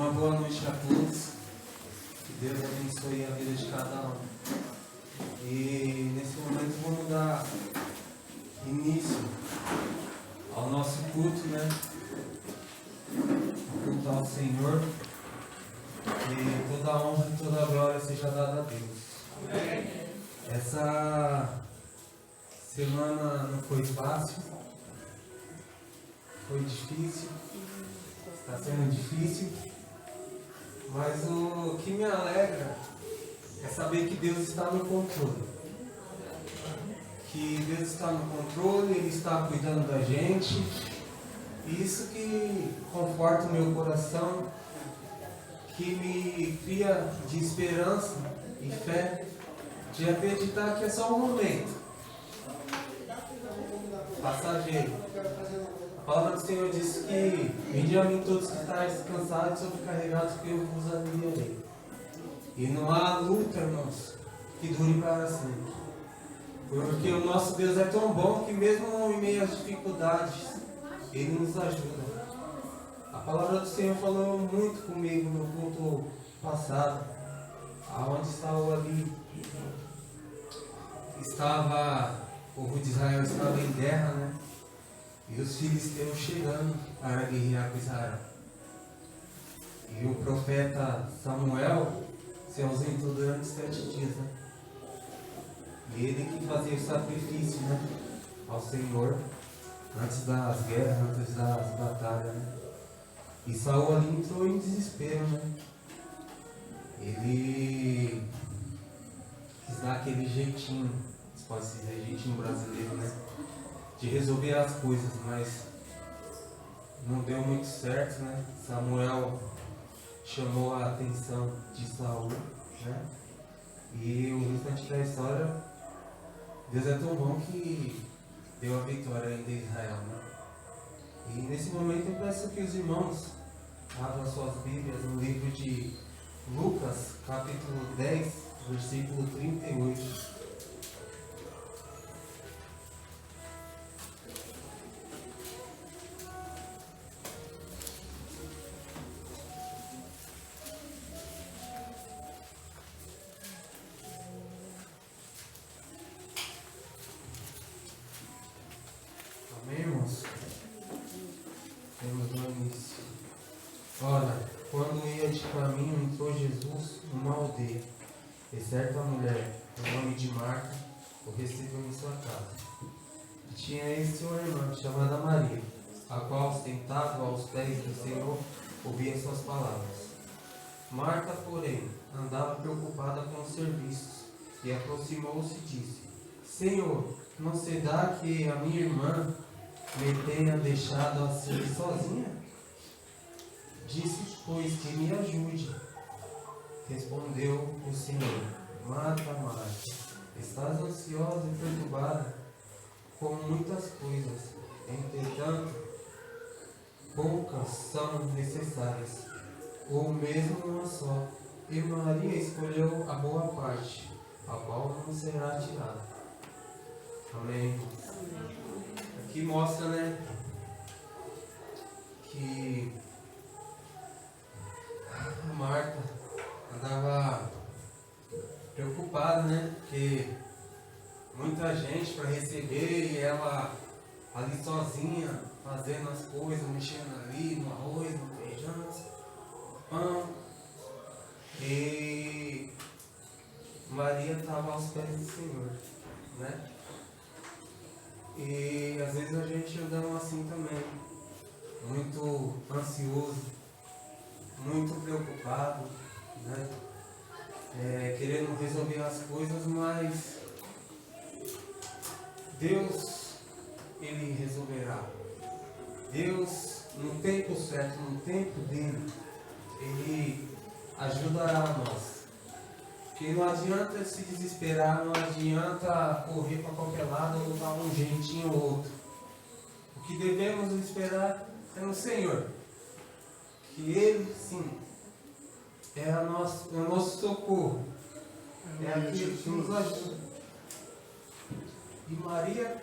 Uma boa noite a todos. Que Deus abençoe a vida de cada um. E nesse momento vamos dar início ao nosso culto, né? O culto ao Senhor. E toda a honra e toda a glória seja dada a Deus. Amém. Essa semana não foi fácil. Foi difícil. Está sendo difícil. Mas o que me alegra é saber que Deus está no controle. Que Deus está no controle, Ele está cuidando da gente. E isso que conforta o meu coração, que me cria de esperança e fé, de acreditar que é só um momento passageiro. A palavra do Senhor diz que: vinde a mim todos que estáis cansados e sobrecarregados, que eu vos aliviarei. E não há luta, irmãos, que dure para sempre. Porque o nosso Deus é tão bom que mesmo em meio às dificuldades, Ele nos ajuda. A palavra do Senhor falou muito comigo no culto passado, aonde estava ali, o povo de Israel estava em guerra, né? E os filisteus chegando para guerrear com Israel. E o profeta Samuel se ausentou durante 7 dias, né? E ele que fazia o sacrifício, né, ao Senhor antes das guerras, antes das batalhas, né? E Saul ali entrou em desespero, né? Ele quis dar aquele jeitinho, se pode dizer jeitinho brasileiro, né? De resolver as coisas, mas não deu muito certo, né? Samuel chamou a atenção de Saul, né? E o restante da história, Deus é tão bom que deu a vitória ainda em Israel, né? E nesse momento eu peço que os irmãos abram suas Bíblias no livro de Lucas, capítulo 10, versículo 38. Amém, irmãos? Temos no início. Ora, quando ia de caminho, entrou Jesus numa aldeia, e certa mulher, o nome de Marta, o recebeu em sua casa. E tinha este uma irmã chamada Maria, a qual, sentada aos pés do Senhor, ouvia suas palavras. Marta, porém, andava preocupada com os serviços, e aproximou-se e disse: Senhor, não se dá que a minha irmã me tenha deixado assim sozinha? Disse, pois, que me ajude. Respondeu o Senhor: Marta, Marta, estás ansiosa e perturbada com muitas coisas, entretanto, poucas são necessárias, ou mesmo uma só. E Maria escolheu a boa parte, a qual não será tirada. Amém. Aqui mostra, né, que a Marta andava preocupada, né, porque muita gente para receber e ela ali sozinha, fazendo as coisas, mexendo ali no arroz, no feijão, no pão. E Maria estava aos pés do Senhor, né? E às vezes a gente anda assim também, muito ansioso, muito preocupado, né? Querendo resolver as coisas, mas Deus, Ele resolverá. Deus, no tempo certo, no tempo dele, Ele ajudará nós. Porque não adianta se desesperar, não adianta correr para qualquer lado ou dar um jeitinho ou outro. O que devemos esperar é no Senhor. Que Ele, sim, é o nosso socorro. É aquele que nos ajuda. E Maria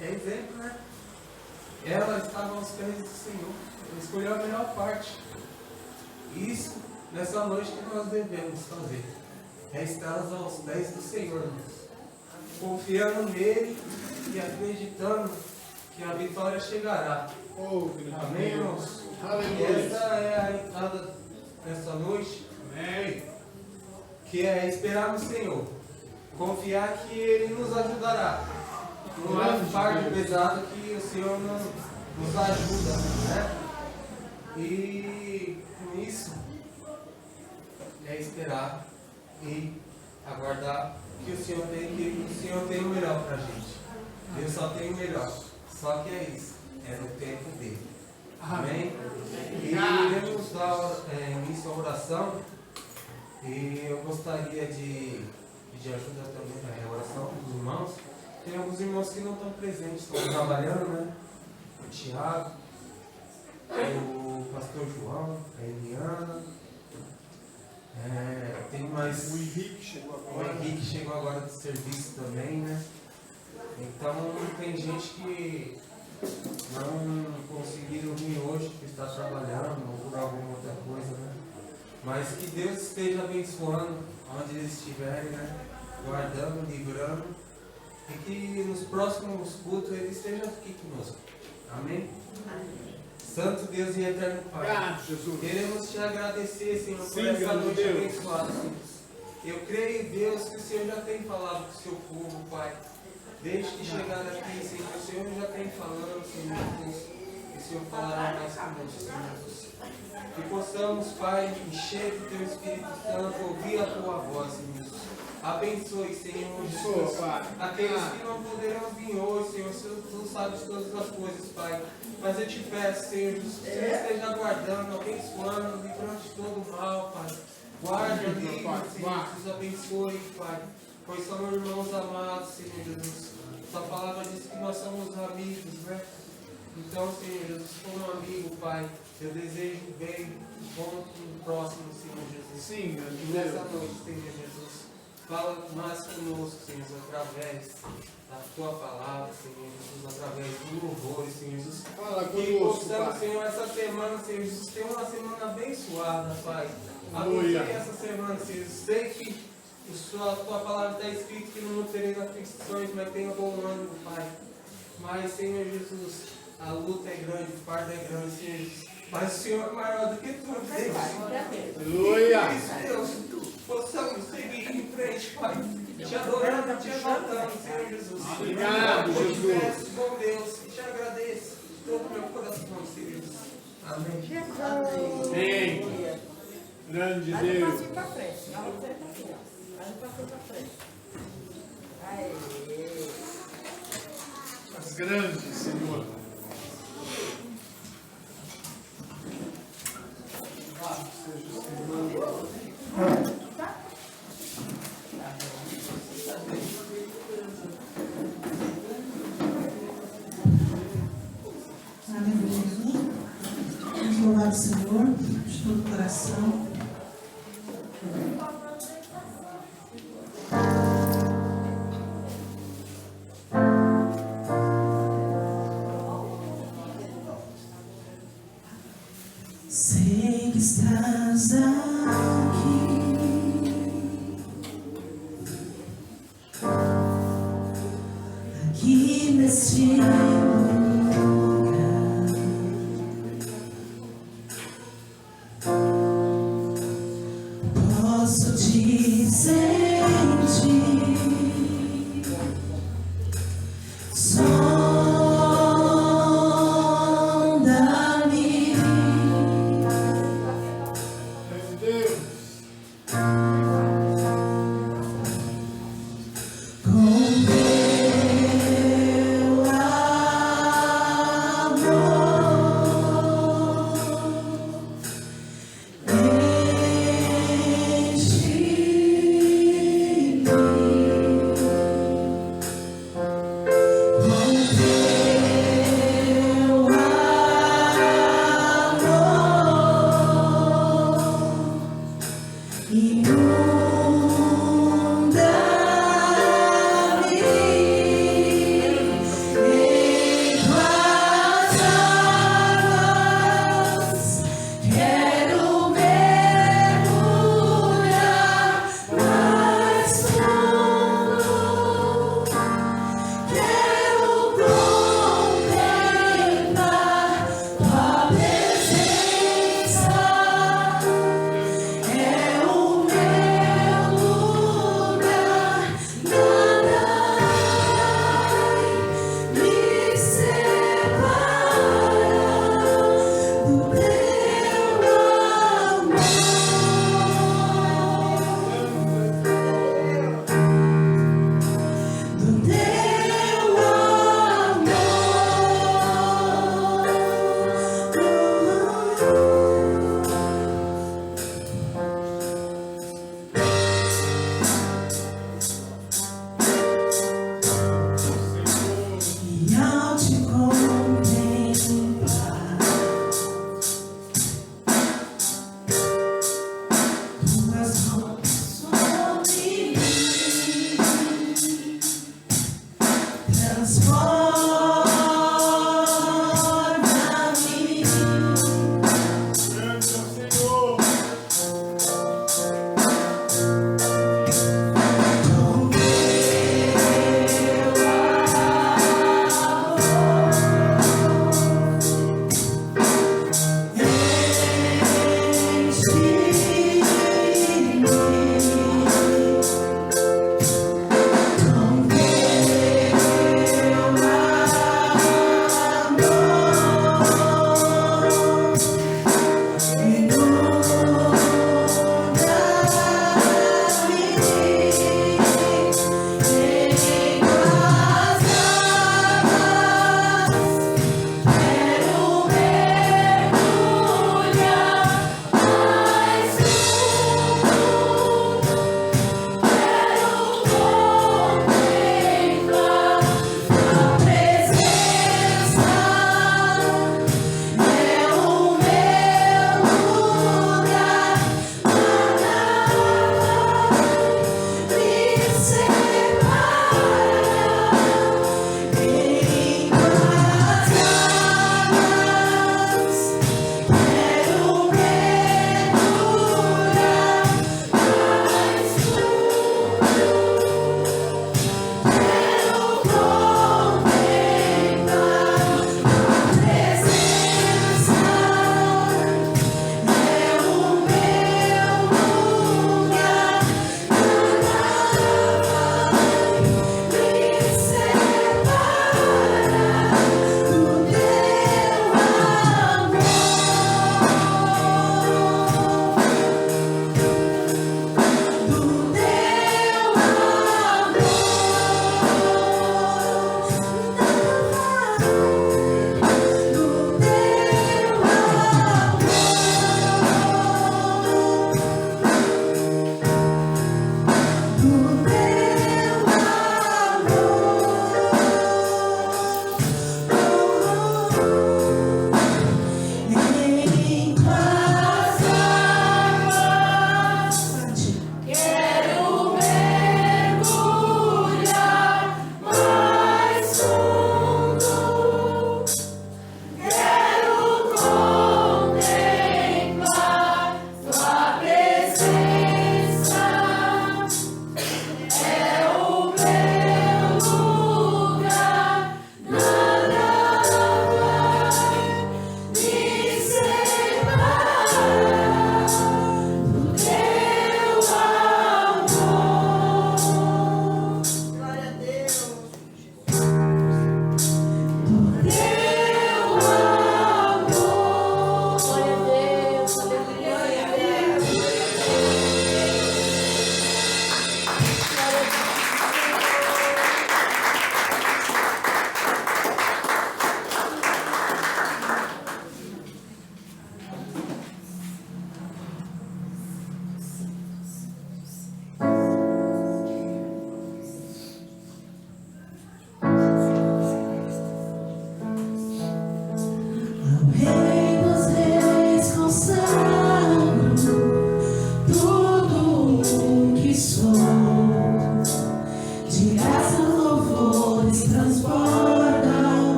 é exemplo, né? Ela estava aos pés do Senhor. Ela escolheu a melhor parte. Isso, nessa noite que nós devemos fazer. É estar aos pés do Senhor, irmãos. Confiando nele e acreditando que a vitória chegará. Amém, irmãos? Aleluia. Essa é a entrada nessa noite. Amém. Que é esperar no Senhor. Confiar que Ele nos ajudará. Não é um fardo pesado que o Senhor nos ajuda, né? E com isso é esperar e aguardar que o Senhor tem o melhor para a gente. Deus só tem o melhor. Só que é isso. É no tempo dele. Amém? E iremos dar início à oração. E eu gostaria de pedir ajuda também na oração dos irmãos. Tem alguns irmãos que não estão presentes, estão trabalhando, né? O Tiago, o pastor João, a Eliana. Tem mais. O Henrique chegou agora. O Henrique chegou agora do serviço também, né? Então tem gente que não conseguiram vir hoje, que está trabalhando ou por alguma outra coisa, né? Mas que Deus esteja abençoando onde eles estiverem, né? Guardando, livrando. E que nos próximos cultos ele esteja aqui conosco. Amém? Santo Deus e eterno Pai, queremos te agradecer, Senhor, por essa noite abençoada, Senhor. Eu creio em Deus que o Senhor já tem falado com o seu povo, Pai. Desde que chegar aqui, Senhor, o Senhor já tem falando, Senhor Jesus. E o Senhor falará mais conosco, Senhor Jesus. Que possamos, Pai, encher do Teu Espírito Santo, ouvir a Tua voz, Senhor Jesus. Abençoe, Senhor Jesus, aqueles que não poderão vir hoje, Senhor. Tu sabes todas as coisas, Pai. Mas eu te peço, Senhor Jesus, que o Senhor esteja guardando, abençoando, livrando de todo mal, Pai. Guarda, livre, Senhor Jesus, abençoe, Pai. Pois somos irmãos amados, Senhor Jesus. Sua palavra diz que nós somos amigos, né? Então, Senhor Jesus, como amigo, Pai, eu desejo bem, bom e próximo, Senhor Jesus. Sim, e nessa noite, Senhor Jesus, fala mais conosco, Senhor Jesus, através da Tua palavra, Senhor Jesus, através do louvor, Senhor Jesus. Fala Que conosco, possamos, Pai. Senhor, essa semana, Senhor Jesus, ter uma semana abençoada, Pai. Aleluia. Abençoe essa semana, Senhor Jesus. Sei que a Tua palavra está escrito que não teremos aflições, mas tenha bom ânimo, Pai. Mas, Senhor Jesus, a luta é grande, o fardo é grande, Senhor Jesus. Mas o Senhor é maior do que tudo, Deus. Aleluia. Deus, possamos seguir em frente, Pai. Te adorando, te exaltando, Senhor Jesus. Obrigado, Jesus. Eu te peço, bom Deus, e te agradeço de todo o meu coração, Senhor Jesus. Amém. Amém. Grande Vai no Deus. passinho pra frente. Não, você tá aqui, ó. Vai no passinho pra frente. Aê. As grandes, Senhor. Louvado seja o Senhor. Aleluia. Vamos louvar o Senhor de todo o coração. Sei que estás aqui. Aqui neste posso te sentir, sonda-me, Grande Deus. com teu amor. Enche-me.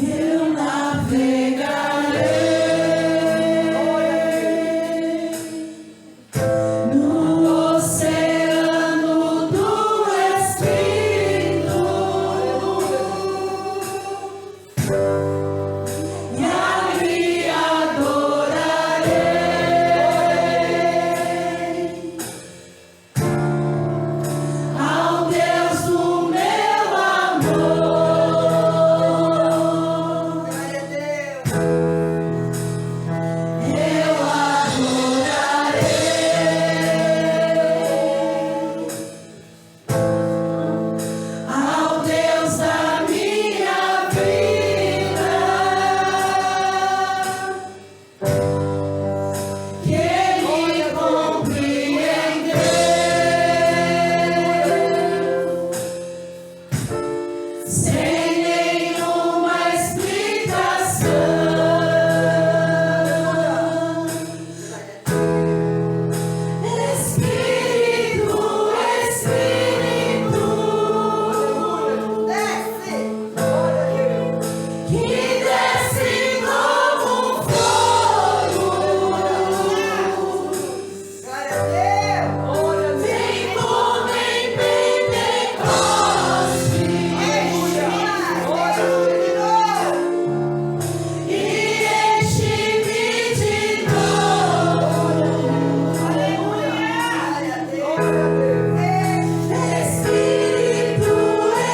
Eu navegarei no oceano do Espírito e ali adorarei ao Deus do meu amor. Ao Deus da minha vida, que Ele compreendeu, sem nenhuma explicação. Espírito, Espírito, que desce como fogo, vem como em Pentecoste e enche-me de novo. Espírito,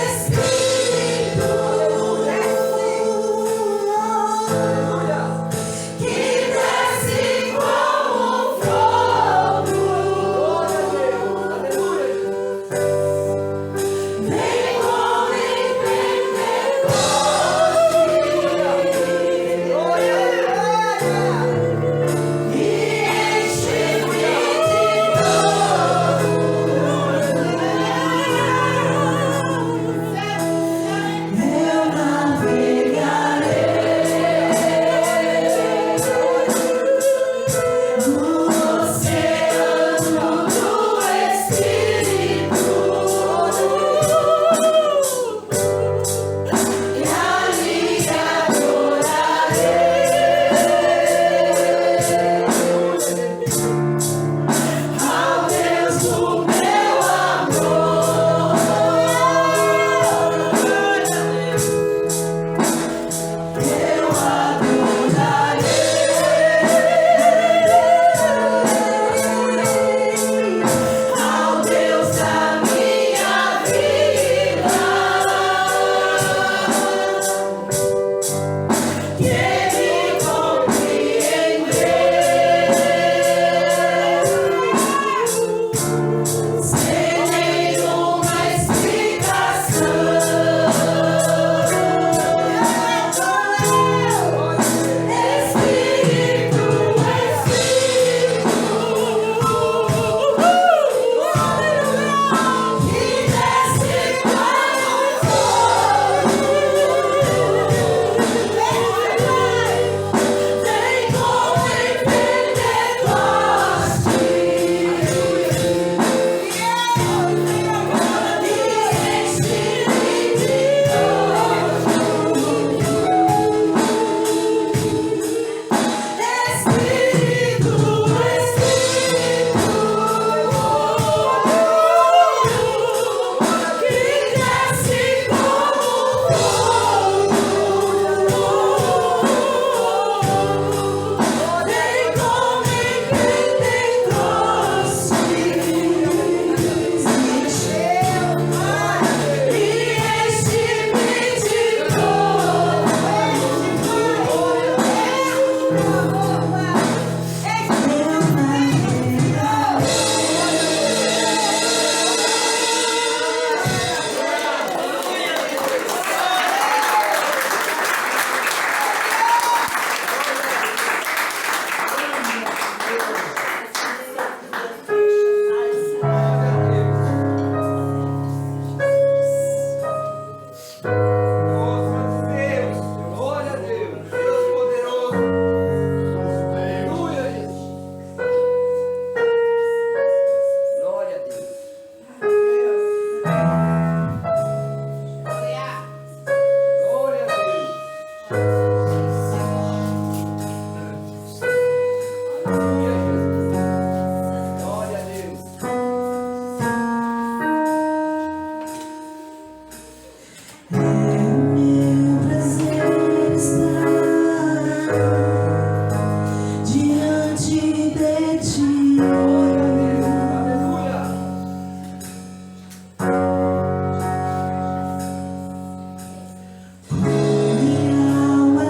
Espírito, Glória a Deus. É meu prazer estar diante de ti. Aleluia. Minha alma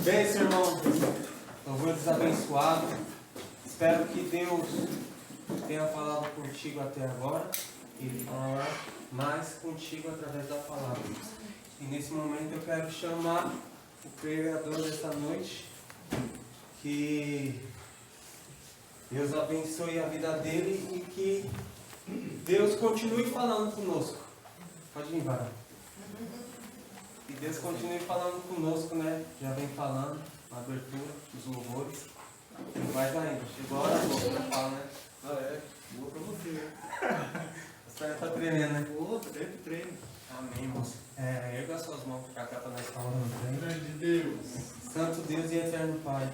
Bem, irmão, louvor desabençoado. Espero que Deus tenha falado contigo até agora e falar mais contigo através da palavra. E nesse momento eu quero chamar o pregador dessa noite, que Deus abençoe a vida dele e que Deus continue falando conosco. Pode vir, Varão. Que Deus continue falando conosco, né? Já vem falando na abertura dos louvores. Não vai ainda. Chegou a hora boa pra falar, né? Ah, é. Boa pra você. Você tá tremendo, né? Boa, treino. Amém, moço. Erga as suas mãos pra cá pra nós falar no treino. Grande Deus. Santo Deus e eterno Pai,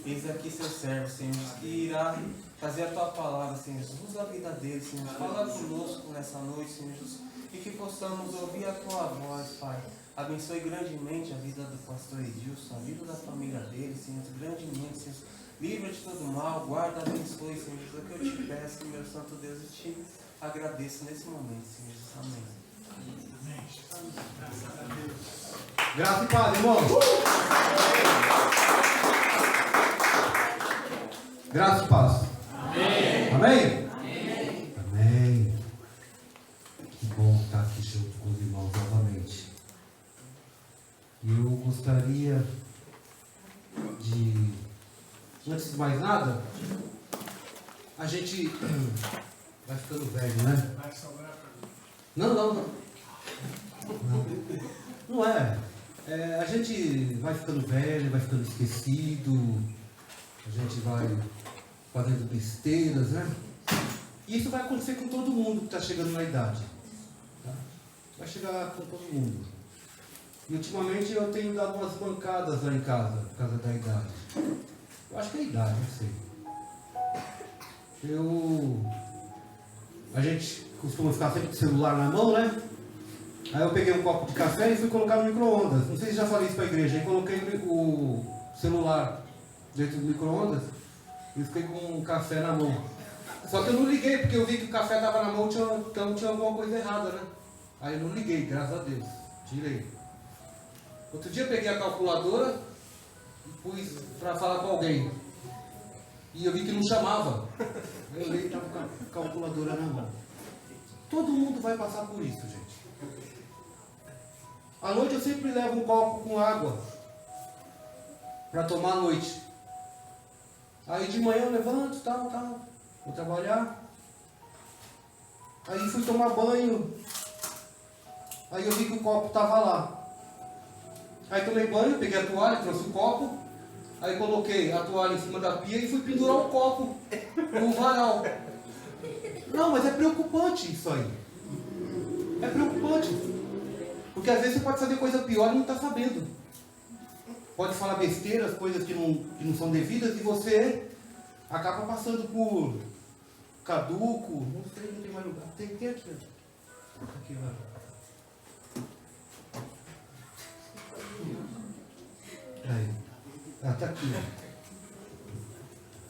eis aqui seu servo, Senhor, que irá trazer a tua palavra, Senhor Jesus. Usa a vida dele, Senhor. Fala conosco nessa noite, Senhor Jesus. E que possamos ouvir a tua voz, Pai. Abençoe grandemente a vida do pastor Edilson, a vida da família dele, Senhor, grandemente, Senhor. Livra de todo mal, guarda, abençoe, Senhor Jesus. É o que eu te peço, meu Santo Deus, e te agradeço nesse momento, Senhor Jesus. Amém. Graça e paz, irmão. Graça e paz. Amém. Amém? Amém. Amém. Que bom estar aqui junto com os irmãos novamente. E eu gostaria de, antes de mais nada, a gente vai ficando velho, né? Vai sobrar pra mim. Não. Não é. A gente vai ficando velho, vai ficando esquecido, a gente vai fazendo besteiras, né? E isso vai acontecer com todo mundo que está chegando na idade. Tá? Vai chegar com todo mundo. E ultimamente eu tenho dado umas bancadas lá em casa, por causa da idade. Eu acho que é a idade, não sei. A gente costuma ficar sempre com o celular na mão, né? Aí eu peguei um copo de café e fui colocar no micro-ondas. Não sei se já falei isso para a igreja. Aí coloquei o celular dentro do micro-ondas e fiquei com um café na mão. Só que eu não liguei, porque eu vi que o café estava na mão, então tinha alguma coisa errada, né? Aí eu não liguei, graças a Deus. Tirei. Outro dia eu peguei a calculadora e pus para falar com alguém. E eu vi que não chamava. Eu olhei e estava com a calculadora na mão. Todo mundo vai passar por isso, gente. À noite eu sempre levo um copo com água para tomar à noite. Aí de manhã eu levanto, tal, vou trabalhar. Aí fui tomar banho. Aí eu vi que o copo estava lá. Aí tomei banho, peguei a toalha, trouxe o copo. Aí coloquei a toalha em cima da pia e fui pendurar o copo no varal. Não, mas é preocupante isso aí. É preocupante. Porque às vezes você pode fazer coisa pior e não está sabendo. Pode falar besteiras, coisas que não são devidas e você acaba passando por caduco. Não sei, não tem mais lugar. Tem aqui. Aqui, vai. Aí. Tá aqui.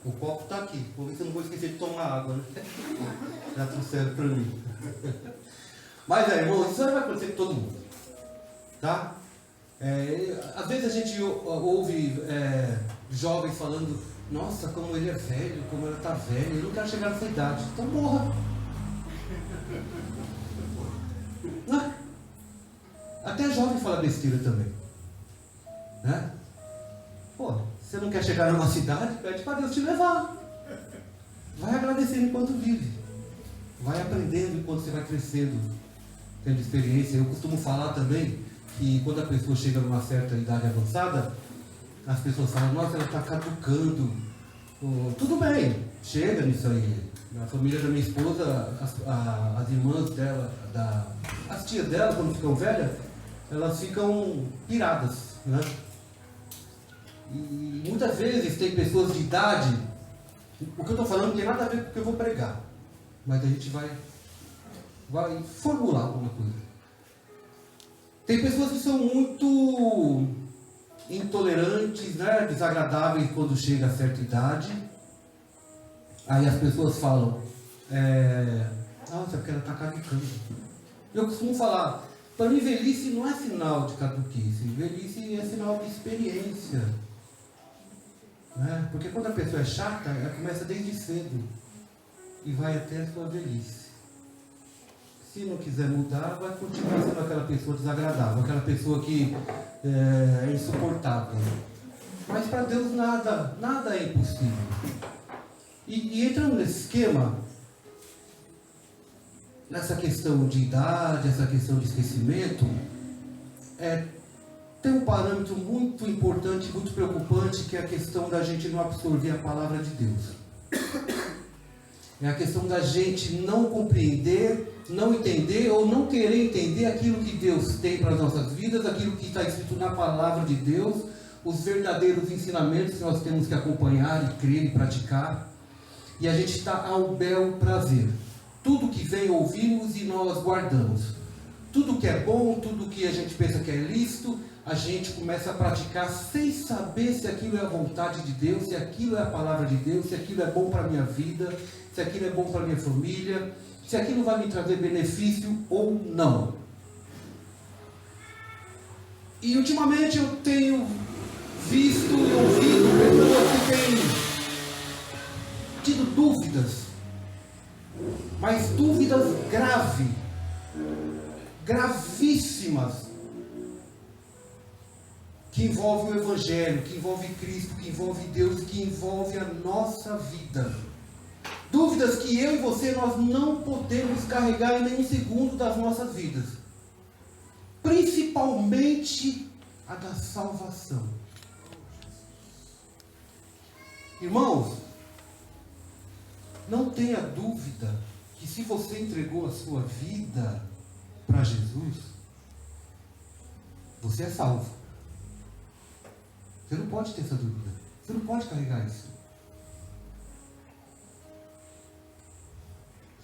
O copo tá aqui. Vou ver se eu não vou esquecer de tomar água, né? Já trouxeram para mim. Mas, irmão, isso aí vai acontecer com todo mundo. Tá? Às vezes a gente ouve jovens falando: nossa, como ele é velho, como ela está velha, eu não quero chegar nessa idade. Então morra. Não. Até jovem fala besteira também. Né? Pô, você não quer chegar numa cidade? Pede para Deus te levar. Vai agradecendo enquanto vive. Vai aprendendo enquanto você vai crescendo, tendo experiência. Eu costumo falar também que quando a pessoa chega numa certa idade avançada, as pessoas falam: nossa, ela está caducando. Tudo bem, chega nisso aí. Na família da minha esposa, as irmãs dela, as tias dela, quando ficam velhas, elas ficam piradas, né? E muitas vezes tem pessoas de idade, o que eu estou falando não tem nada a ver com o que eu vou pregar, mas a gente vai formular alguma coisa. Tem pessoas que são muito intolerantes, né? Desagradáveis quando chega a certa idade. Aí as pessoas falam: nossa, porque ela está caducando. Eu costumo falar: para mim, velhice não é sinal de caduquice, velhice é sinal de experiência. Né? Porque quando a pessoa é chata, ela começa desde cedo e vai até a sua velhice. Se não quiser mudar, vai continuar sendo aquela pessoa desagradável, aquela pessoa que é insuportável. Mas para Deus nada é impossível. E entrando nesse esquema, nessa questão de idade, essa questão de esquecimento, tem um parâmetro muito importante, muito preocupante, que é a questão da gente não absorver a palavra de Deus. É a questão da gente não compreender, não entender ou não querer entender aquilo que Deus tem para as nossas vidas, aquilo que está escrito na palavra de Deus, os verdadeiros ensinamentos que nós temos que acompanhar e crer e praticar. E a gente está ao bel prazer. Tudo que vem ouvimos e nós guardamos. Tudo que é bom, tudo que a gente pensa que é lícito, a gente começa a praticar sem saber se aquilo é a vontade de Deus, se aquilo é a palavra de Deus, se aquilo é bom para a minha vida, se aquilo é bom para a minha família, se aquilo vai me trazer benefício ou não. E ultimamente eu tenho visto e ouvido pessoas que têm tido dúvidas, mas dúvidas gravíssimas, que envolvem o Evangelho, que envolve Cristo, que envolve Deus, que envolve a nossa vida. Dúvidas que eu e você nós não podemos carregar em nenhum segundo das nossas vidas. Principalmente a da salvação. Irmãos, não tenha dúvida que se você entregou a sua vida para Jesus, você é salvo. Você não pode ter essa dúvida. Você não pode carregar isso.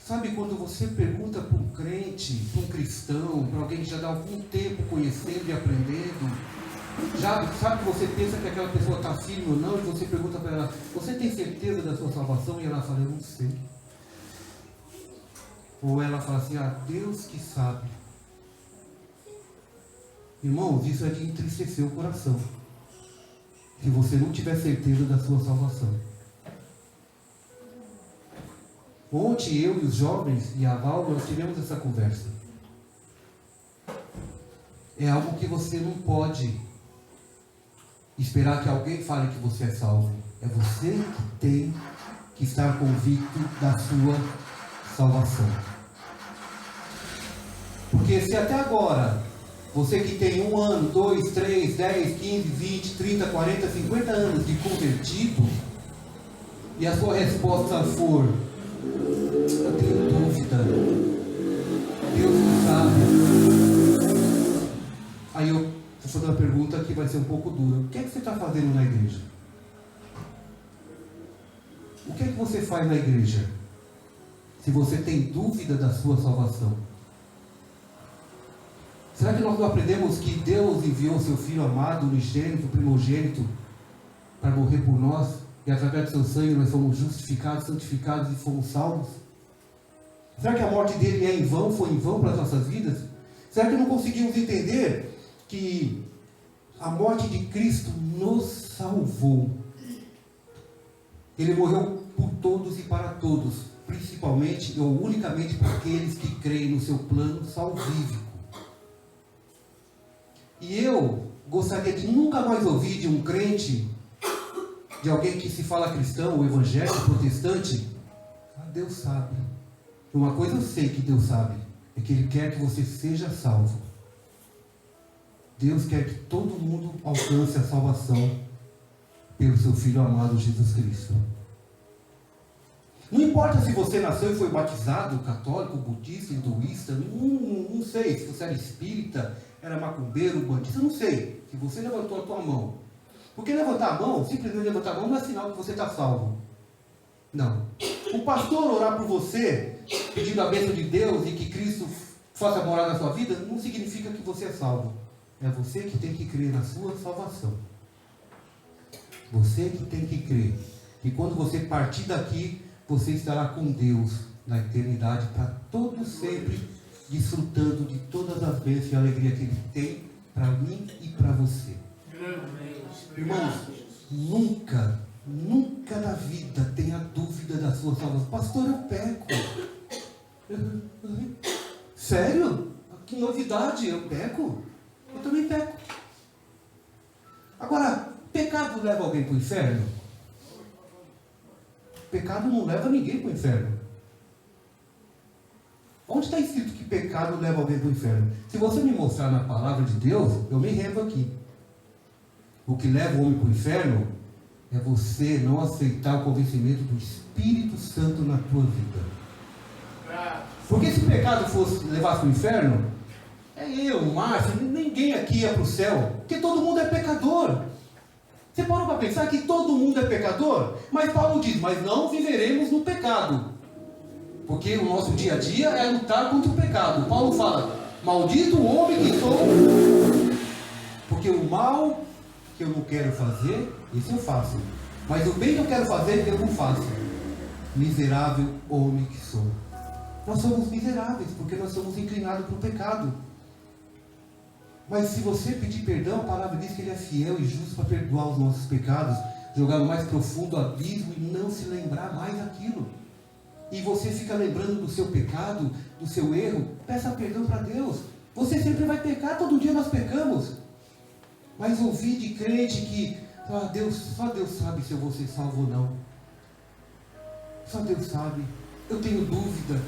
Sabe quando você pergunta para um crente, para um cristão, para alguém que já dá algum tempo conhecendo e aprendendo, sabe que você pensa que aquela pessoa está firme ou não, e você pergunta para ela, você tem certeza da sua salvação? E ela fala, eu não sei. Ou ela fala assim, Deus que sabe. Irmãos, isso é de entristecer o coração. Se você não tiver certeza da sua salvação. Ontem eu e os jovens e a Val, nós tivemos essa conversa. É algo que você não pode esperar que alguém fale que você é salvo. É você que tem que estar convicto da sua salvação. Porque se até agora, você que tem 1 ano, 2, 3, 10, 15, 20, 30, 40, 50 anos de convertido, e a sua resposta for, eu tenho dúvida, Deus não sabe. Aí eu vou fazer uma pergunta que vai ser um pouco dura. O que é que você está fazendo na igreja? O que é que você faz na igreja? Se você tem dúvida da sua salvação. Será que nós não aprendemos que Deus enviou seu Filho amado, unigênito, primogênito, para morrer por nós? E através do seu sangue nós fomos justificados, santificados e fomos salvos? Será que a morte dele é em vão, foi em vão para as nossas vidas? Será que não conseguimos entender que a morte de Cristo nos salvou? Ele morreu por todos e para todos, principalmente ou unicamente para aqueles que creem no seu plano salvífico. E eu gostaria de nunca mais ouvir de um crente, de alguém que se fala cristão, ou evangélico, protestante, Deus sabe. Uma coisa eu sei que Deus sabe, é que Ele quer que você seja salvo. Deus quer que todo mundo alcance a salvação pelo seu Filho amado Jesus Cristo. Não importa se você nasceu e foi batizado, católico, budista, hinduísta, não sei, se você era espírita, era macumbeiro, bandista, não sei. Se você levantou a tua mão. Porque levantar a mão, simplesmente levantar a mão, não é sinal que você está salvo. Não. O pastor orar por você, pedindo a bênção de Deus e que Cristo faça morar na sua vida, não significa que você é salvo. É você que tem que crer na sua salvação. Você que tem que crer. E quando você partir daqui, você estará com Deus na eternidade para todo sempre, desfrutando de todas as bênçãos e alegria que Ele tem para mim e para você. Irmãos, nunca nunca na vida tenha dúvida da sua salvação. Pastor, eu peco. Sério? Que novidade, eu peco? Eu também peco. Agora, pecado leva alguém para o inferno? Pecado não leva ninguém para o inferno. Onde está escrito que pecado leva alguém para o inferno? Se você me mostrar na palavra de Deus, eu me rendo aqui. O que leva o homem para o inferno é você não aceitar o convencimento do Espírito Santo na tua vida. Porque se pecado fosse levar para o inferno, eu, o Márcio, ninguém aqui ia para o céu. Porque todo mundo é pecador. Você parou para pensar que todo mundo é pecador? Mas Paulo diz, mas não viveremos no pecado. Porque o nosso dia a dia é lutar contra o pecado. Paulo fala, maldito o homem que sou. Porque o mal que eu não quero fazer, isso eu faço. Mas o bem que eu quero fazer, eu não faço. Miserável homem que sou. Nós somos miseráveis, porque nós somos inclinados para o pecado. Mas se você pedir perdão, a palavra diz que Ele é fiel e justo para perdoar os nossos pecados, jogar no mais profundo abismo e não se lembrar mais daquilo. E você fica lembrando do seu pecado, do seu erro, peça perdão para Deus. Você sempre vai pecar, todo dia nós pecamos. Mas ouvir de crente que só Deus sabe se eu vou ser salvo ou não. Só Deus sabe. Eu tenho dúvida.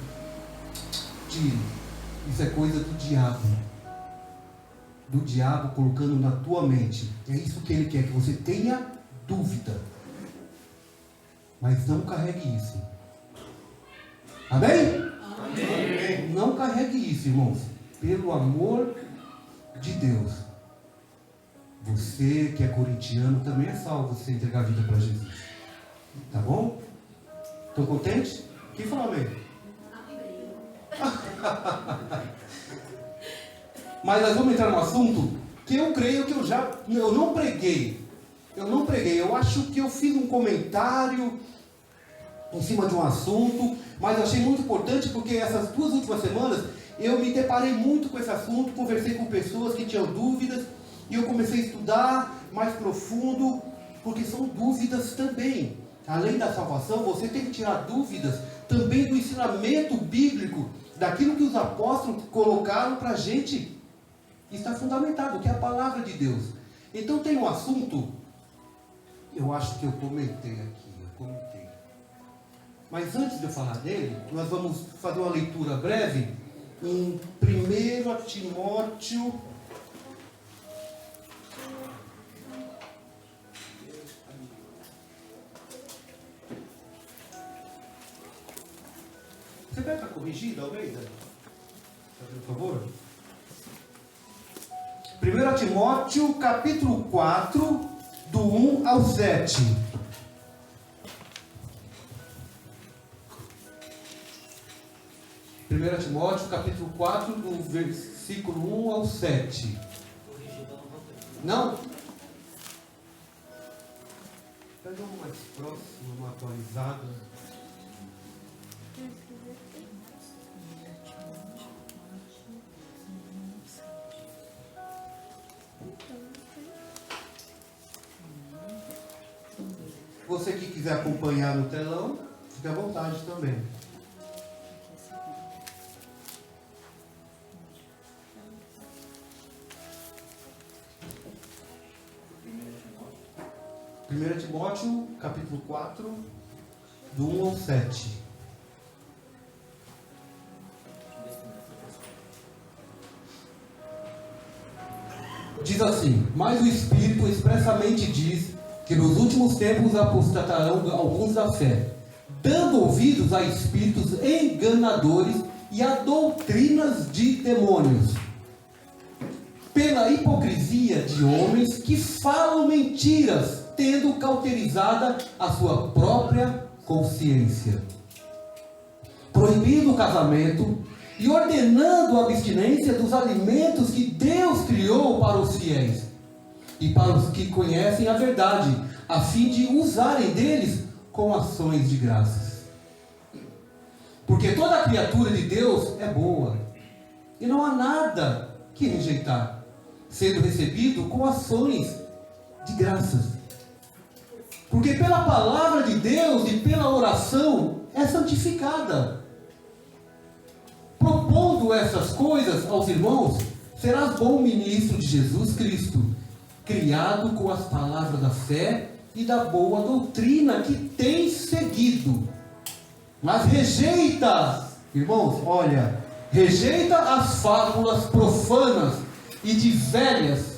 Tire. Isso é coisa do diabo. Do diabo colocando na tua mente. É isso que ele quer, que você tenha dúvida. Mas não carregue isso. Amém? Amém? Não carregue isso, irmãos. Pelo amor de Deus. Você que é corintiano também é salvo se você entregar a vida para Jesus. Tá bom? Estão contentes? Quem falou amém? Mas nós vamos entrar no assunto que eu creio que eu não preguei. Eu acho que eu fiz um comentário em cima de um assunto, mas eu achei muito importante porque essas 2 últimas semanas eu me deparei muito com esse assunto, conversei com pessoas que tinham dúvidas e eu comecei a estudar mais profundo, porque são dúvidas também. Além da salvação, você tem que tirar dúvidas também do ensinamento bíblico, daquilo que os apóstolos colocaram para a gente. Está fundamentado, que é a palavra de Deus. Então tem um assunto, eu acho que eu comentei aqui, Mas antes de eu falar dele, nós vamos fazer uma leitura breve em 1 Timóteo. Você vai estar corrigida, Almeida? Por favor. 1 Timóteo, capítulo 4, do 1 ao 7. Primeira Timóteo, capítulo 4, do versículo 1 ao 7. Não? Pega um mais próximo, uma atualizada. Você que quiser acompanhar no telão, fique à vontade também. Primeira Timóteo, capítulo 4, do 1 ao 7. Diz assim: mas o Espírito expressamente diz que nos últimos tempos apostatarão alguns da fé, dando ouvidos a espíritos enganadores e a doutrinas de demônios, pela hipocrisia de homens que falam mentiras, tendo cauterizada a sua própria consciência, proibindo o casamento e ordenando a abstinência dos alimentos que Deus criou para os fiéis e para os que conhecem a verdade, a fim de usarem deles com ações de graças. Porque toda criatura de Deus é boa, e não há nada que rejeitar, sendo recebido com ações de graças. Porque pela palavra de Deus e pela oração é santificada. Propondo essas coisas aos irmãos, serás bom ministro de Jesus Cristo, criado com as palavras da fé e da boa doutrina que tens seguido. Mas rejeita, irmãos, olha, rejeita as fábulas profanas e de velhas,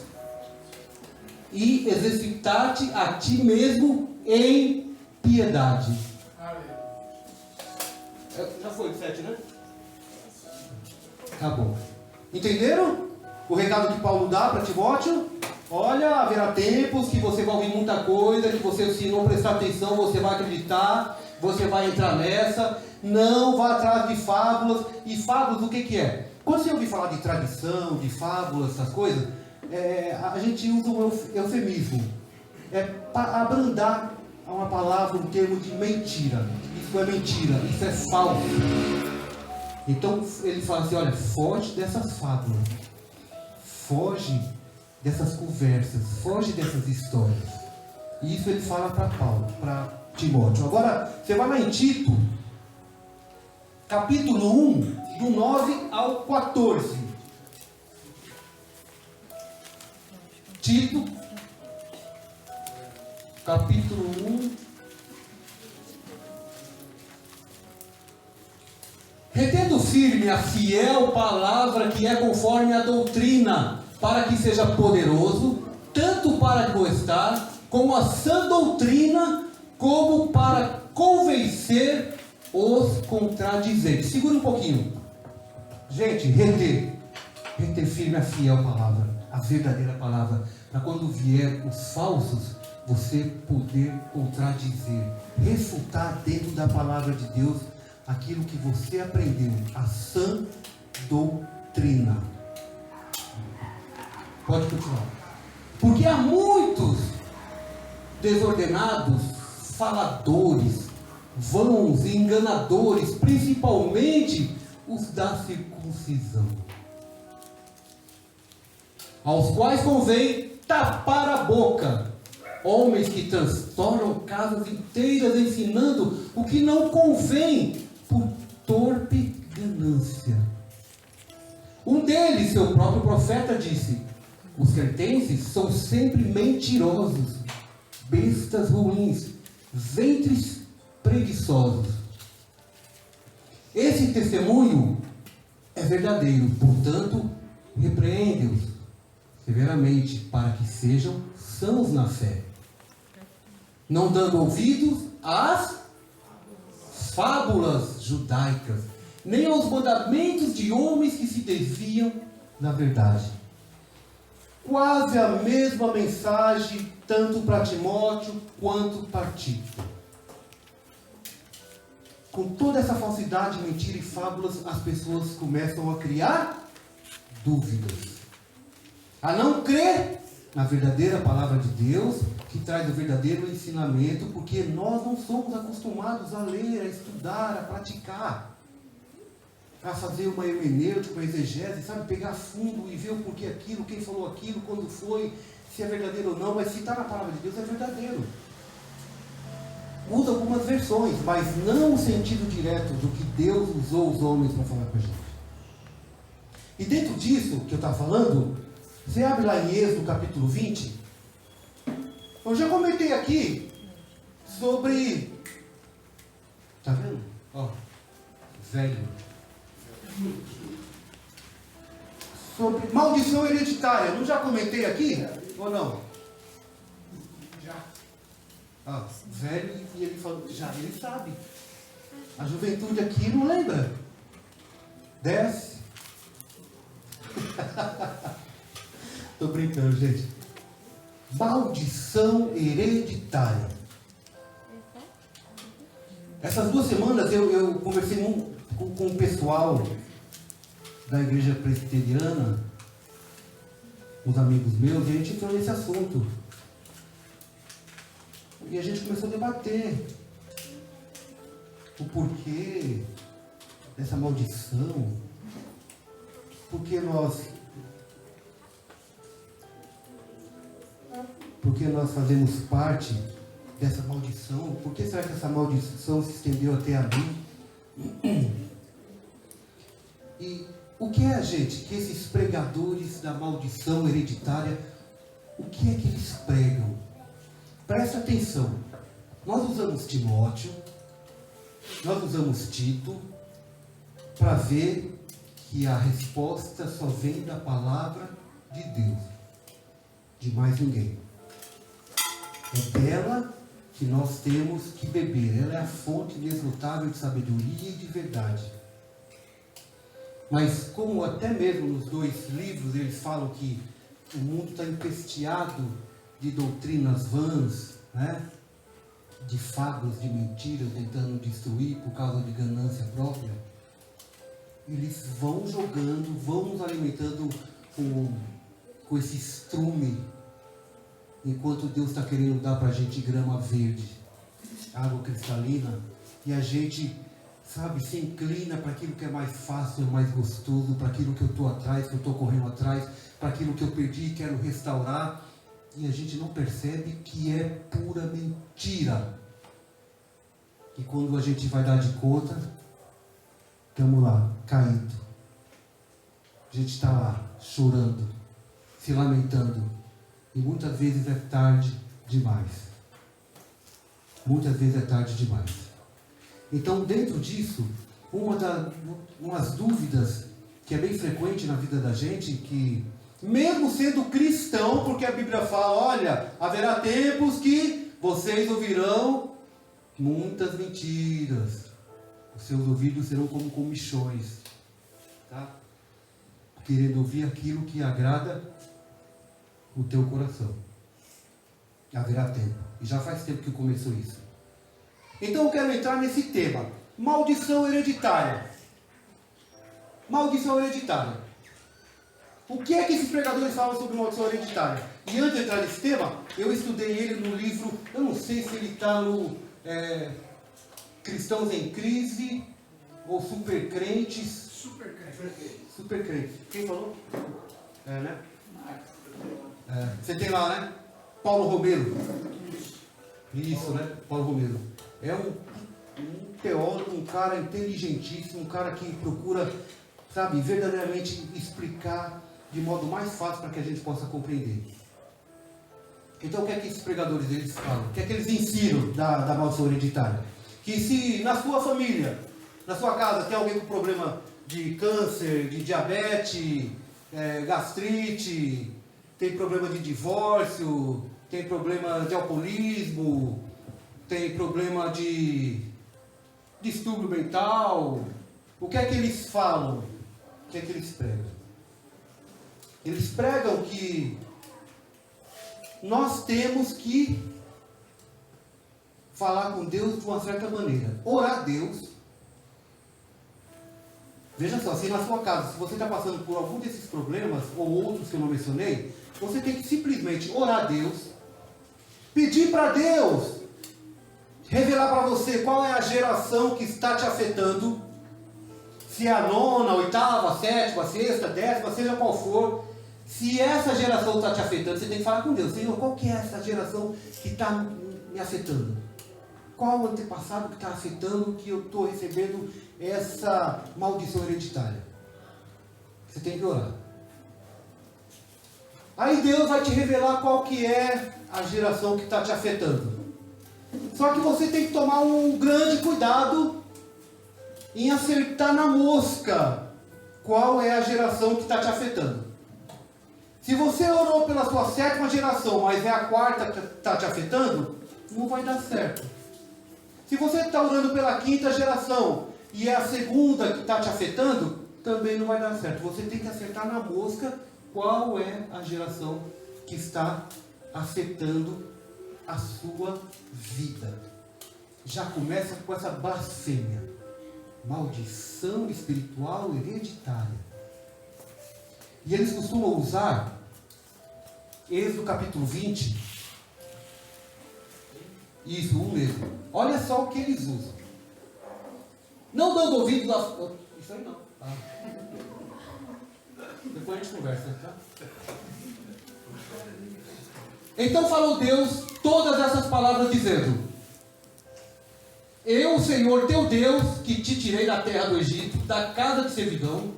e exercitar-te a ti mesmo em piedade. Já foi 7, né? Acabou. Entenderam o recado que Paulo dá para Timóteo? Olha, haverá tempos que você vai ouvir muita coisa, que você, se não prestar atenção, você vai acreditar, você vai entrar nessa. Não vá atrás de fábulas. E fábulas, o que é? Quando você ouvir falar de tradição, de fábulas, essas coisas, a gente usa um eufemismo. É para abrandar uma palavra, um termo de mentira. Isso é mentira, isso é falso. Então ele fala assim, olha, foge dessas fábulas. Foge dessas conversas, foge dessas histórias. E isso ele fala para Paulo, para Timóteo. Agora, você vai lá em Tito, capítulo 1, do 9 ao 14. Tito, capítulo 1. Retendo firme a fiel palavra que é conforme a doutrina, para que seja poderoso, tanto para admoestar, como a sã doutrina, como para convencer os contradizentes. Segura um pouquinho. Gente, reter firme a fiel palavra, a verdadeira palavra, para quando vier os falsos, você poder contradizer, refutar dentro da palavra de Deus aquilo que você aprendeu, a sã doutrina. Pode continuar. Porque há muitos desordenados, faladores, vãos e enganadores, principalmente os da circuncisão, aos quais convém tapar a boca, homens que transtornam casas inteiras ensinando o que não convém por torpe ganância. Um deles, seu próprio profeta, disse: os cretenses são sempre mentirosos, bestas ruins, ventres preguiçosos. Esse testemunho é verdadeiro, portanto, repreende-os severamente, para que sejam sãos na fé, não dando ouvidos às fábulas judaicas, nem aos mandamentos de homens que se desviam da verdade. Quase a mesma mensagem, tanto para Timóteo quanto para Tito. Com toda essa falsidade, mentira e fábulas, as pessoas começam a criar dúvidas, a não crer na verdadeira palavra de Deus, que traz o verdadeiro ensinamento, porque nós não somos acostumados a ler, a estudar, a praticar, a fazer uma hermenêutica, uma exegese, sabe, pegar fundo e ver o porquê aquilo, quem falou aquilo, quando foi, se é verdadeiro ou não. Mas se está na palavra de Deus, é verdadeiro. Muda algumas versões, mas não o sentido direto do que Deus usou os homens para falar com a gente. E dentro disso que eu estava falando, você abre lá em Êxodo capítulo 20. Eu já comentei aqui sobre, tá vendo? Ó, velho. Sobre maldição hereditária. Não já comentei aqui? Ou não? Já. Ah, velho, e ele falou, já ele sabe. A juventude aqui não lembra. Desce. Tô brincando, gente. Maldição hereditária. Essas 2 semanas eu conversei com o pessoal da igreja presbiteriana, uns amigos meus, e a gente entrou nesse assunto. E a gente começou a debater o porquê dessa maldição, porque nós fazemos parte dessa maldição? Por que será que essa maldição se estendeu até a mim? E o que é, gente, que esses pregadores da maldição hereditária, o que é que eles pregam? Presta atenção. Nós usamos Timóteo, nós usamos Tito, para ver que a resposta só vem da palavra de Deus, de mais ninguém. É dela que nós temos que beber. Ela é a fonte inesgotável de sabedoria e de verdade. Mas como até mesmo nos 2 livros eles falam que o mundo está empesteado de doutrinas vãs, né? De fábulas, de mentiras, tentando destruir por causa de ganância própria, eles vão jogando, vão nos alimentando com esse estrume, enquanto Deus está querendo dar para a gente grama verde, água cristalina, e a gente, sabe, se inclina para aquilo que é mais fácil, mais gostoso, para aquilo que eu estou atrás, que eu estou correndo atrás, para aquilo que eu perdi e quero restaurar, e a gente não percebe que é pura mentira. E quando a gente vai dar de conta, estamos lá, caído. A gente está lá, chorando, se lamentando. E muitas vezes é tarde demais. Muitas vezes é tarde demais. Então, dentro disso, umas dúvidas que é bem frequente na vida da gente, que mesmo sendo cristão, porque a Bíblia fala, olha, haverá tempos que vocês ouvirão muitas mentiras. Os seus ouvidos serão como comichões, tá? Querendo ouvir aquilo que agrada o teu coração. Haverá tempo. E já faz tempo que começou isso. Então eu quero entrar nesse tema. Maldição hereditária. Maldição hereditária. O que é que esses pregadores falam sobre maldição hereditária? E antes de entrar nesse tema, eu estudei ele no livro, eu não sei se ele está no Cristãos em Crise ou Super Crentes. Super Crentes. Quem falou? Né? Você tem lá, né? Paulo Romero. Isso, né? Paulo Romero. É um teólogo, um cara inteligentíssimo, um cara que procura, sabe, verdadeiramente explicar de modo mais fácil para que a gente possa compreender. Então o que é que esses pregadores eles falam? O que é que eles ensinam da maldição hereditária? Que se na sua família, na sua casa, tem alguém com problema de câncer, de diabetes, gastrite, tem problema de divórcio, tem problema de alcoolismo, tem problema de distúrbio mental, o que é que eles falam? O que é que eles pregam? Eles pregam que nós temos que falar com Deus de uma certa maneira, orar a Deus. Veja só, se na sua casa, se você está passando por algum desses problemas, ou outros que eu não mencionei, você tem que simplesmente orar a Deus, pedir para Deus revelar para você qual é a geração que está te afetando, se é a 9ª, 8ª, 7ª, 6ª, 10ª, seja qual for. Se essa geração está te afetando, você tem que falar com Deus. Senhor, qual que é essa geração que está me afetando? Qual o antepassado que está afetando que eu estou recebendo essa maldição hereditária? Você tem que orar. Aí Deus vai te revelar qual que é a geração que está te afetando. Só que você tem que tomar um grande cuidado em acertar na mosca qual é a geração que está te afetando. Se você orou pela sua 7ª geração, mas é a 4ª que está te afetando, não vai dar certo. Se você está orando pela 5ª geração e é a 2ª que está te afetando, também não vai dar certo. Você tem que acertar na mosca qual é a geração que está afetando a sua vida. Já começa com essa blasfêmia. Maldição espiritual hereditária. E eles costumam usar Êxodo capítulo 20. Isso, um mesmo. Olha só o que eles usam. Não dando ouvidos a... Isso aí não. Ah. Depois a gente conversa, tá? Então falou Deus todas essas palavras, dizendo: Eu, Senhor teu Deus, que te tirei da terra do Egito, da casa de servidão,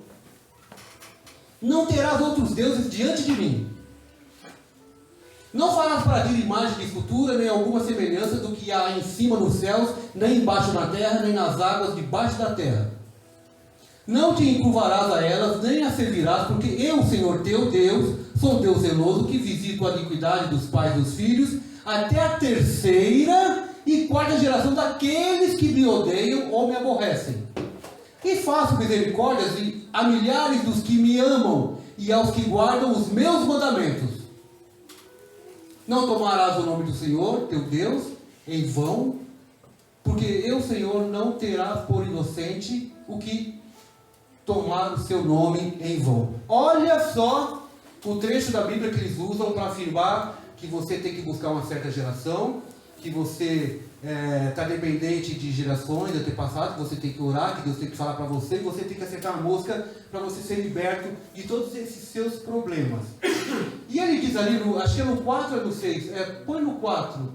não terás outros deuses diante de mim. Não farás para ti imagem de escultura, nem alguma semelhança do que há em cima nos céus, nem embaixo na terra, nem nas águas debaixo da terra. Não te encurvarás a elas, nem as servirás, porque eu, Senhor teu Deus, sou Deus zeloso, que visito a iniquidade dos pais e dos filhos, até a terceira e quarta geração daqueles que me odeiam ou me aborrecem. E faço misericórdias a milhares dos que me amam e aos que guardam os meus mandamentos. Não tomarás o nome do Senhor, teu Deus, em vão, porque eu, Senhor, não terás por inocente o que tomar o seu nome em vão. Olha só o trecho da Bíblia que eles usam para afirmar que você tem que buscar uma certa geração, que você está dependente de gerações, de antepassados, que você tem que orar, que Deus tem que falar para você, que você tem que acertar a mosca para você ser liberto de todos esses seus problemas. E ele diz ali, acho que é no 4 ou no 6, põe no 4.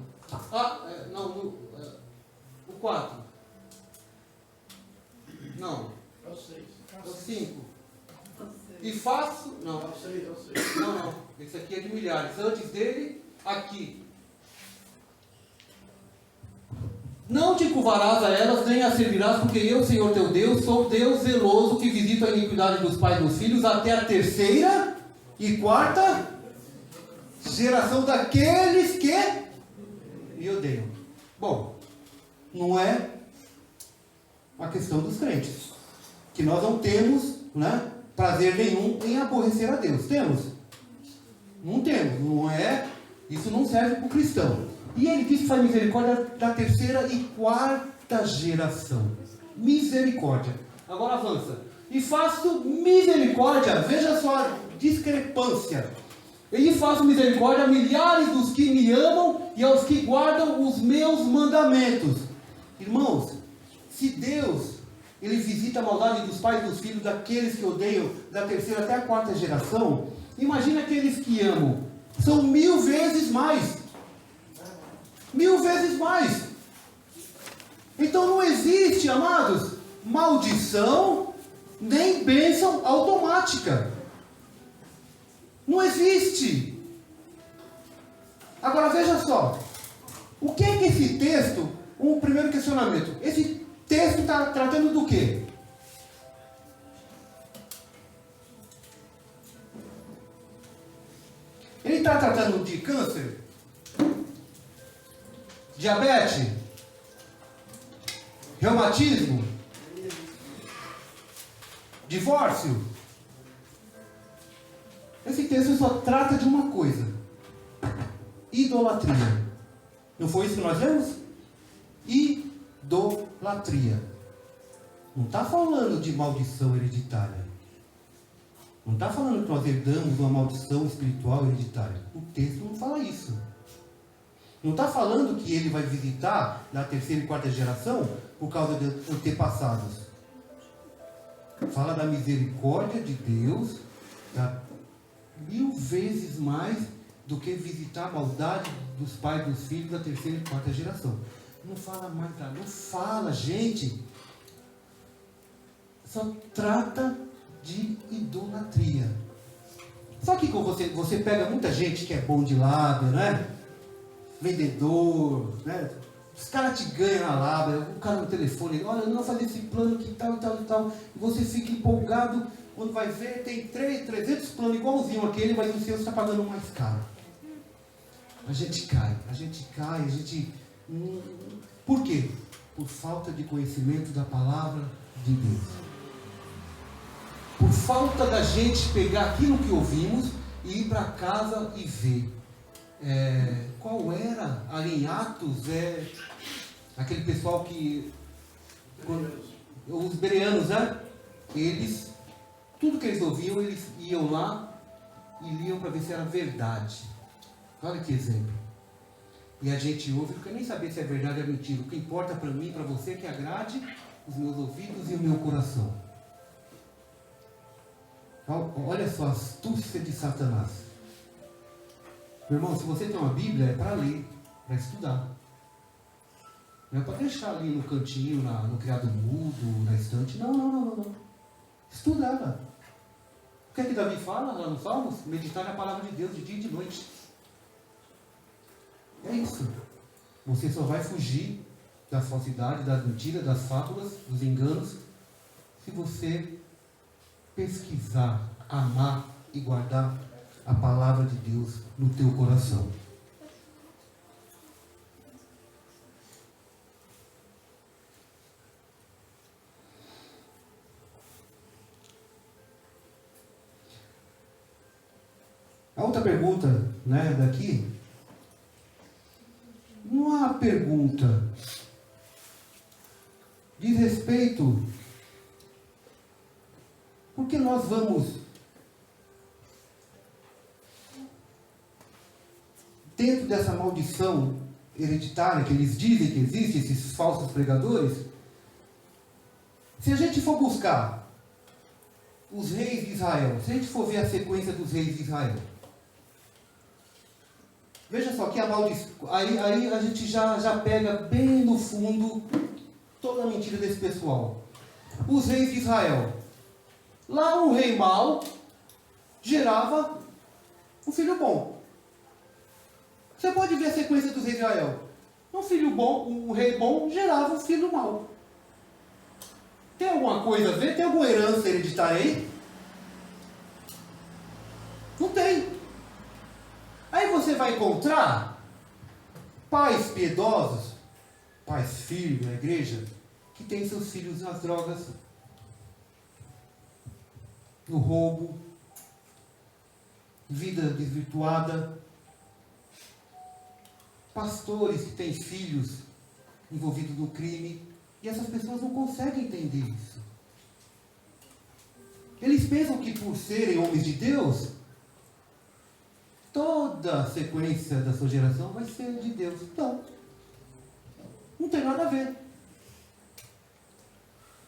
No 4. Não. É o 6. É o 5. E faço. Não. É o 6, é o 6. Não. Esse aqui é de milhares. Antes dele, aqui. Não te curvarás a elas, nem as servirás, porque eu, Senhor teu Deus, sou Deus zeloso, que visito a iniquidade dos pais e dos filhos, até a terceira e quarta geração daqueles que me odeiam. Bom, não é uma questão dos crentes, que nós não temos, né, prazer nenhum em aborrecer a Deus. Temos? Não temos. Não é, isso não serve para o cristão. E ele diz que faz misericórdia da terceira e quarta geração. Misericórdia. Agora avança. E faço misericórdia, veja só a discrepância. E faço misericórdia a milhares dos que me amam e aos que guardam os meus mandamentos. Irmãos, se Deus, ele visita a maldade dos pais e dos filhos, daqueles que odeiam, da terceira até a quarta geração, imagina aqueles que amam. São 1000 vezes mais. 1000 vezes mais. Então não existe, amados, maldição nem bênção automática. Não existe. Agora veja só. O que é que esse texto, um primeiro questionamento, esse texto está tratando do quê? Ele está tratando de câncer? Diabetes? Reumatismo? Divórcio? Esse texto só trata de uma coisa: idolatria. Não foi isso que nós lemos? Idolatria. Não está falando de maldição hereditária. Não está falando que nós herdamos uma maldição espiritual hereditária. O texto não fala isso. Não está falando que ele vai visitar na terceira e quarta geração por causa de antepassados. Fala da misericórdia de Deus, 1000 vezes mais do que visitar a maldade dos pais e dos filhos da terceira e quarta geração. Não fala mais nada. Não fala, gente. Só trata de idolatria. Só que quando você pega muita gente que é bom de lábia, né? Vendedor, né? Os caras te ganham na lábia, o cara no telefone, olha, eu não vou fazer esse plano que tal, tal, tal. E você fica empolgado, quando vai ver, tem 300 planos igualzinho aquele, mas o seu está pagando mais caro. A gente cai. Por quê? Por falta de conhecimento da palavra de Deus. Por falta da gente pegar aquilo que ouvimos e ir para casa e ver. Qual era ali em Atos? Aquele pessoal que... Os bereanos, né? Eles, tudo que eles ouviam, eles iam lá e liam para ver se era verdade. Olha que exemplo. E a gente ouve, não quer nem saber se é verdade ou é mentira. O que importa para mim, para você, é que agrade os meus ouvidos e o meu coração. Olha só a astúcia de Satanás. Meu irmão, se você tem uma Bíblia, é para ler, para estudar. Não é para deixar ali no cantinho, no criado mudo, na estante. Não. Estuda ela. O que é que Davi fala lá nos Salmos? Meditar na palavra de Deus de dia e de noite. É isso. Você só vai fugir da falsidade, das mentiras, das fábulas, dos enganos, se você pesquisar, amar e guardar a palavra de Deus no teu coração. A outra pergunta, daqui, não há pergunta, diz respeito, porque nós vamos dentro dessa maldição hereditária que eles dizem que existe, esses falsos pregadores. Se a gente for buscar os reis de Israel, se a gente for ver a sequência dos reis de Israel, veja só que a maldição, aí a gente já pega bem no fundo toda a mentira desse pessoal. Os reis de Israel, lá um rei mau gerava um filho bom. Você pode ver a sequência dos reis de Israel. Um filho bom, um rei bom gerava um filho mau. Tem alguma coisa a ver? Tem alguma herança hereditária aí? Não tem. Aí você vai encontrar pais piedosos, pais firmes na igreja, que têm seus filhos nas drogas, no roubo, vida desvirtuada. Pastores que têm filhos envolvidos no crime, e essas pessoas não conseguem entender isso. Eles pensam que por serem homens de Deus, toda a sequência da sua geração vai ser de Deus. Não tem nada a ver.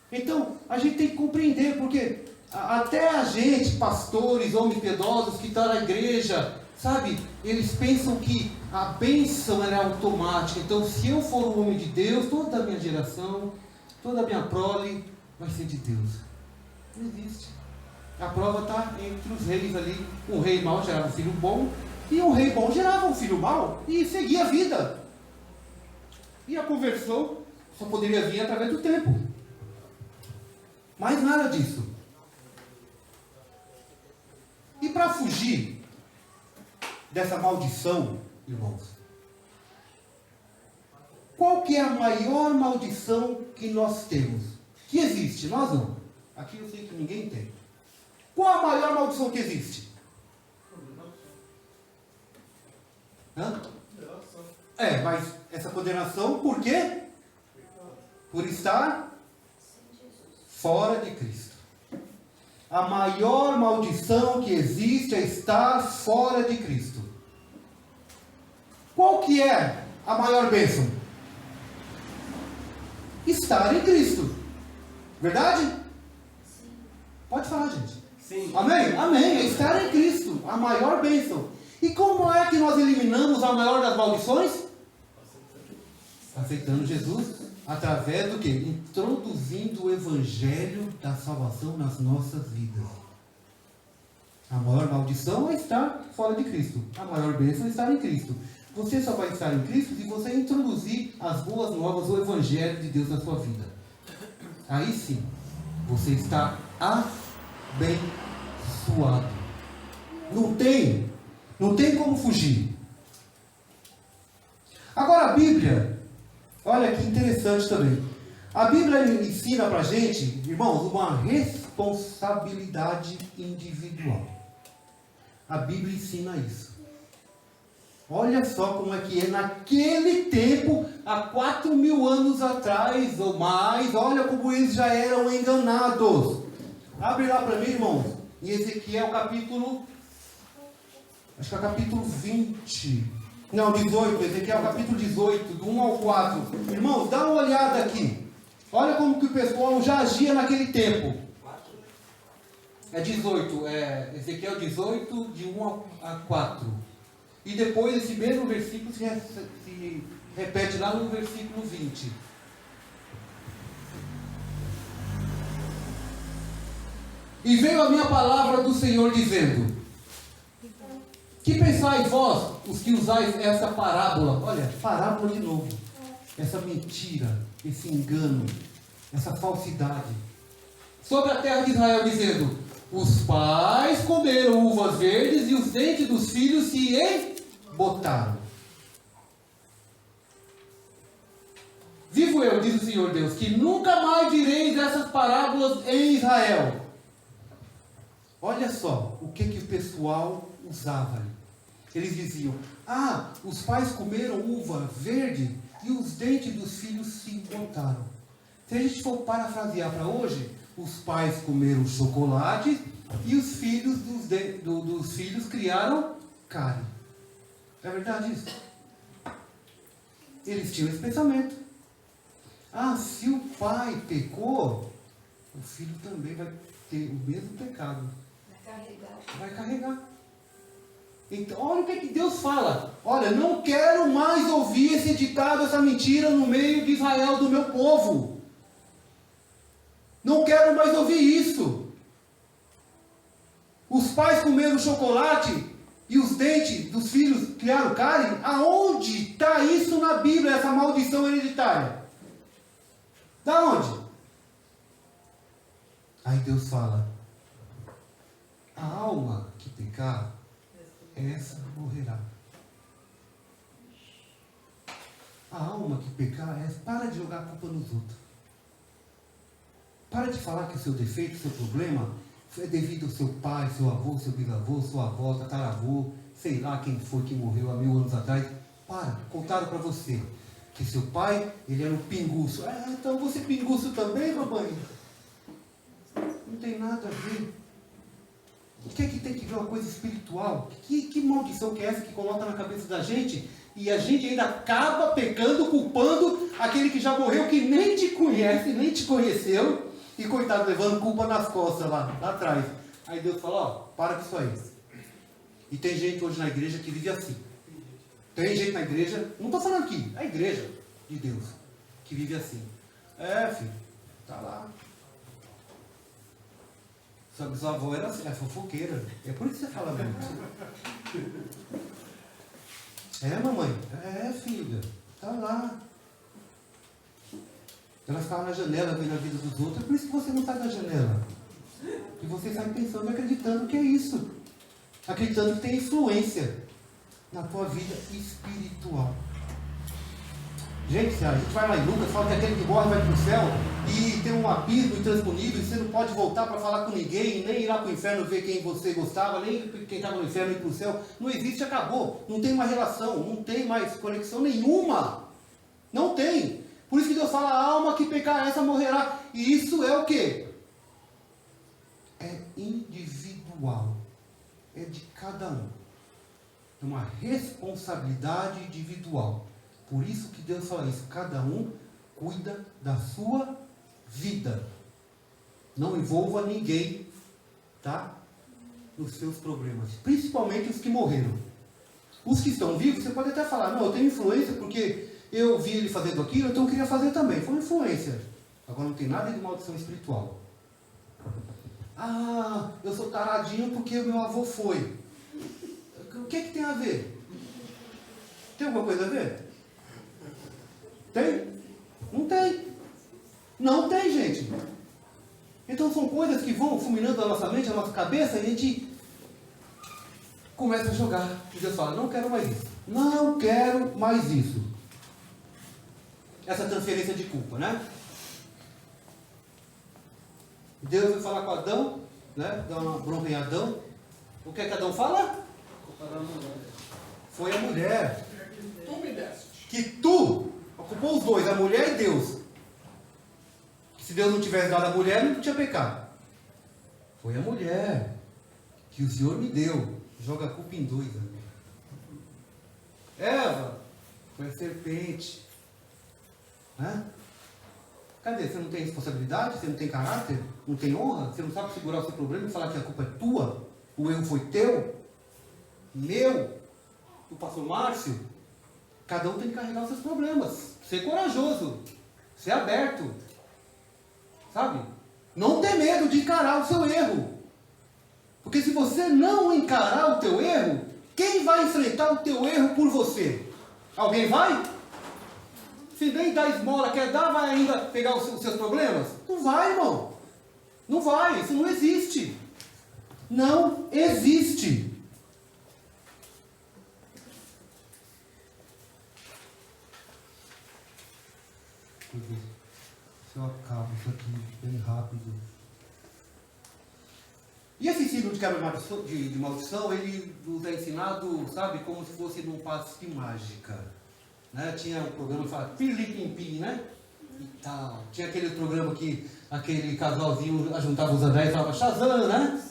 Então, a gente tem que compreender, porque até a gente, pastores, homens piedosos que estão na igreja, sabe, eles pensam que a bênção é automática. Então, se eu for um homem de Deus, toda a minha geração, toda a minha prole vai ser de Deus. Não existe. A prova está entre os reis ali. Um rei mau gerava um filho bom, e um rei bom gerava um filho mau, e seguia a vida. E a conversão só poderia vir através do tempo. Mais nada disso. E para fugir dessa maldição, irmãos, qual que é a maior maldição que nós temos? Que existe? Nós não. Aqui eu sei que ninguém tem. Qual a maior maldição que existe? Mas essa condenação por quê? Por estar fora de Cristo. A maior maldição que existe é estar fora de Cristo. Qual que é a maior bênção? Estar em Cristo. Verdade? Sim. Pode falar, gente. Sim. Amém? Amém. É estar em Cristo. A maior bênção. E como é que nós eliminamos a maior das maldições? Aceitando Jesus. Através do quê? Introduzindo o Evangelho da salvação nas nossas vidas. A maior maldição é estar fora de Cristo. A maior bênção é estar em Cristo. Você só vai estar em Cristo se você introduzir as boas novas, o Evangelho de Deus na sua vida. Aí sim, você está abençoado. Não tem como fugir. Agora a Bíblia, olha que interessante também. A Bíblia ensina para a gente, irmãos, uma responsabilidade individual. A Bíblia ensina isso. Olha só como é que é naquele tempo, há 4.000 anos atrás ou mais, olha como eles já eram enganados. Abre lá para mim, irmãos, em Ezequiel capítulo, acho que é capítulo 20, não, 18, Ezequiel capítulo 18, do 1 ao 4. Irmãos, dá uma olhada aqui. Olha como que o pessoal já agia naquele tempo. É 18, Ezequiel 18, de 1 a 4. E depois esse mesmo versículo se repete lá no versículo 20. E veio a minha palavra do Senhor dizendo: que pensais vós, os que usais essa parábola? Olha, parábola de novo. Essa mentira, esse engano, essa falsidade. Sobre a terra de Israel, dizendo: os pais comeram uvas verdes e os dentes dos filhos se embotaram. Vivo eu, diz o Senhor Deus, que nunca mais direis essas parábolas em Israel. Olha só o que o pessoal usava ali. Eles diziam: ah, os pais comeram uva verde e os dentes dos filhos se embotaram. Se a gente for parafrasear para hoje, os pais comeram chocolate e os filhos dos filhos criaram carne. É verdade isso? Eles tinham esse pensamento. Ah, se o pai pecou, o filho também vai ter o mesmo pecado. Vai carregar. Então, olha o que Deus fala. Olha, não quero mais ouvir esse ditado, essa mentira no meio de Israel, do meu povo. Não quero mais ouvir isso. Os pais comeram chocolate e os dentes dos filhos criaram carne. Aonde está isso na Bíblia, essa maldição hereditária? Da onde? Aí Deus fala: a alma que pecar, essa morrerá. A alma que pecar, essa. Para de jogar a culpa nos outros. Para de falar que o seu defeito, o seu problema é devido ao seu pai, seu avô, seu bisavô, sua avó, tataravô, sei lá quem foi que morreu há 1000 anos atrás. Para, contaram para você que seu pai, ele era um pinguço. Ah, então você pinguço também, mamãe? Não tem nada a ver. O que é que tem que ver uma coisa espiritual? Que maldição que é essa que coloca na cabeça da gente? E a gente ainda acaba pecando, culpando aquele que já morreu, que nem te conhece, nem te conheceu. E coitado, levando culpa nas costas lá atrás. Aí Deus fala: ó, para com isso aí. E tem gente hoje na igreja que vive assim. Tem gente na igreja, não estou falando aqui, a igreja de Deus, que vive assim. É, filho, tá lá. Sua bisavó era assim, é fofoqueira. É por isso que você fala muito. É, mamãe? É, filha, tá lá. Ela ficava na janela vendo a vida dos outros. É por isso que você não sai da janela. Que você sai pensando e acreditando que é isso. Acreditando que tem influência na tua vida espiritual. Gente, a gente vai lá em Lucas, fala que aquele que morre vai para o céu e tem um abismo intransponível e você não pode voltar para falar com ninguém, nem ir lá para o inferno ver quem você gostava, nem quem estava no inferno ir para o céu. Não existe, acabou. Não tem mais relação, não tem mais conexão nenhuma. Não tem. Por isso que Deus fala: a alma que pecar, essa morrerá. E isso é o quê? É individual. É de cada um. É uma responsabilidade individual. Por isso que Deus fala isso. Cada um cuida da sua vida. Não envolva ninguém, tá? Nos seus problemas. Principalmente os que morreram. Os que estão vivos, você pode até falar: não, eu tenho influência porque eu vi ele fazendo aquilo, então eu queria fazer também. Foi uma influência. Agora não tem nada de maldição espiritual. Ah, eu sou taradinho porque o meu avô foi. O que é que tem a ver? Tem alguma coisa a ver? Tem? Não tem. Não tem, gente. Então são coisas que vão fulminando a nossa mente, a nossa cabeça, e a gente começa a jogar. E Deus fala: não quero mais isso. Não quero mais isso. Essa transferência de culpa, né? Deus vai falar com Adão, né? Dá uma bronca em Adão. O que é que Adão fala? Foi a mulher. Tu me deste. Que tu ocupou os dois, a mulher e Deus. Se Deus não tivesse dado a mulher, não tinha pecado. Foi a mulher que o Senhor me deu. Joga a culpa em dois. Né? Eva foi a serpente. Né? Cadê? Você não tem responsabilidade? Você não tem caráter? Não tem honra? Você não sabe segurar o seu problema e falar que a culpa é tua? O erro foi teu? Meu? do pastor Márcio, cada um tem que carregar os seus problemas. Ser corajoso, ser aberto, sabe? Não ter medo de encarar o seu erro. Porque se você não encarar o teu erro, quem vai enfrentar o teu erro por você? Alguém vai? Se nem dá esmola, quer dar, vai ainda pegar os seus problemas? Não vai, irmão. Não vai, isso não existe. Não existe. Se eu acabo isso aqui bem rápido. E esse signo de quebra de maldição, ele nos é ensinado, sabe, como se fosse num passe de mágica. Né? Tinha um programa que falava Pirliquimpi, né? E tal. Tinha aquele programa que aquele casalzinho juntava os anéis e falava Shazam, né?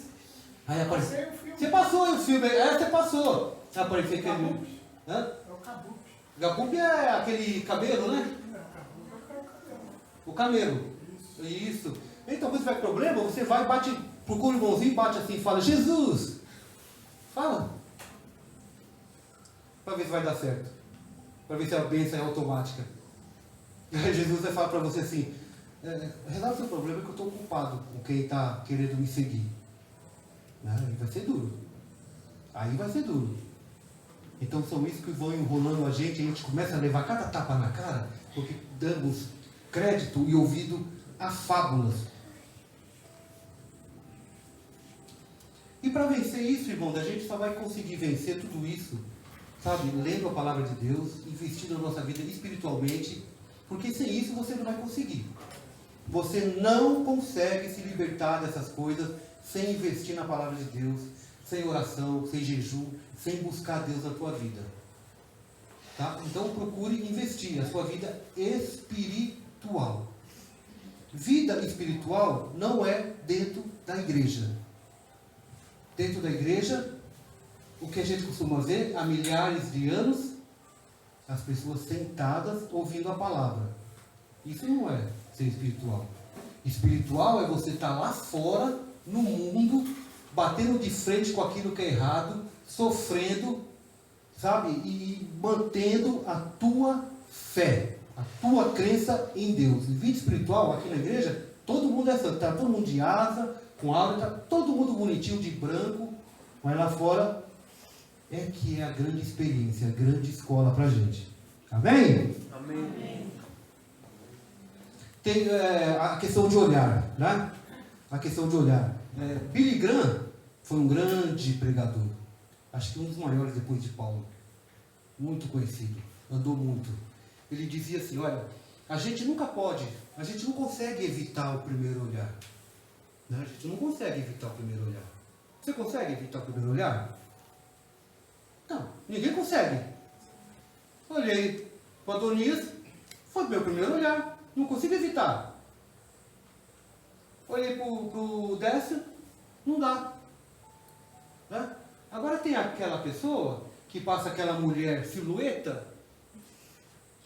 Aí aparecia. Você passou o filme, você passou. Aparecia aquele. Hã? É o Kabuki. Gabupi é aquele cabelo, né? É, o Kabuki é o cabelo. O camelo. Isso. Então, quando tiver problema, você vai e bate, procura o irmãozinho, bate assim e fala, Jesus! Fala. Para ver se vai dar certo. Para ver se a bênção é automática. Aí Jesus vai falar para você assim, resolve o seu problema que eu estou ocupado com quem está querendo me seguir. Aí vai ser duro. Aí vai ser duro. Então são isso que vão enrolando a gente começa a levar cada tapa na cara, porque damos crédito e ouvido a fábulas. E para vencer isso, irmão, a gente só vai conseguir vencer tudo isso, sabe, lendo a palavra de Deus, investindo na nossa vida espiritualmente, porque sem isso você não vai conseguir. Você não consegue se libertar dessas coisas sem investir na palavra de Deus, sem oração, sem jejum, sem buscar Deus na tua vida. Tá? Então procure investir na sua vida espiritual. Vida espiritual não é dentro da igreja. Dentro da igreja, o que a gente costuma ver há milhares de anos, as pessoas sentadas ouvindo a palavra. Isso não é ser espiritual. Espiritual é você estar lá fora, no mundo, batendo de frente com aquilo que é errado, sofrendo, sabe? E mantendo a tua fé, a tua crença em Deus. E vida espiritual, aqui na igreja, todo mundo é santo. Está todo mundo de asa, com aura, está todo mundo bonitinho de branco, mas lá fora é que é a grande experiência, a grande escola para a gente. Amém? Amém. Tem a questão de olhar, né? A questão de olhar. Billy Graham foi um grande pregador. Acho que um dos maiores depois de Paulo. Muito conhecido. Andou muito. Ele dizia assim, olha, a gente não consegue evitar o primeiro olhar. Né? A gente não consegue evitar o primeiro olhar. Você consegue evitar o primeiro olhar? Não, ninguém consegue. Olhei para o Adonias, foi meu primeiro olhar. Não consigo evitar. Olhei para o Décio, não dá. Né? Agora tem aquela pessoa que passa aquela mulher silhueta,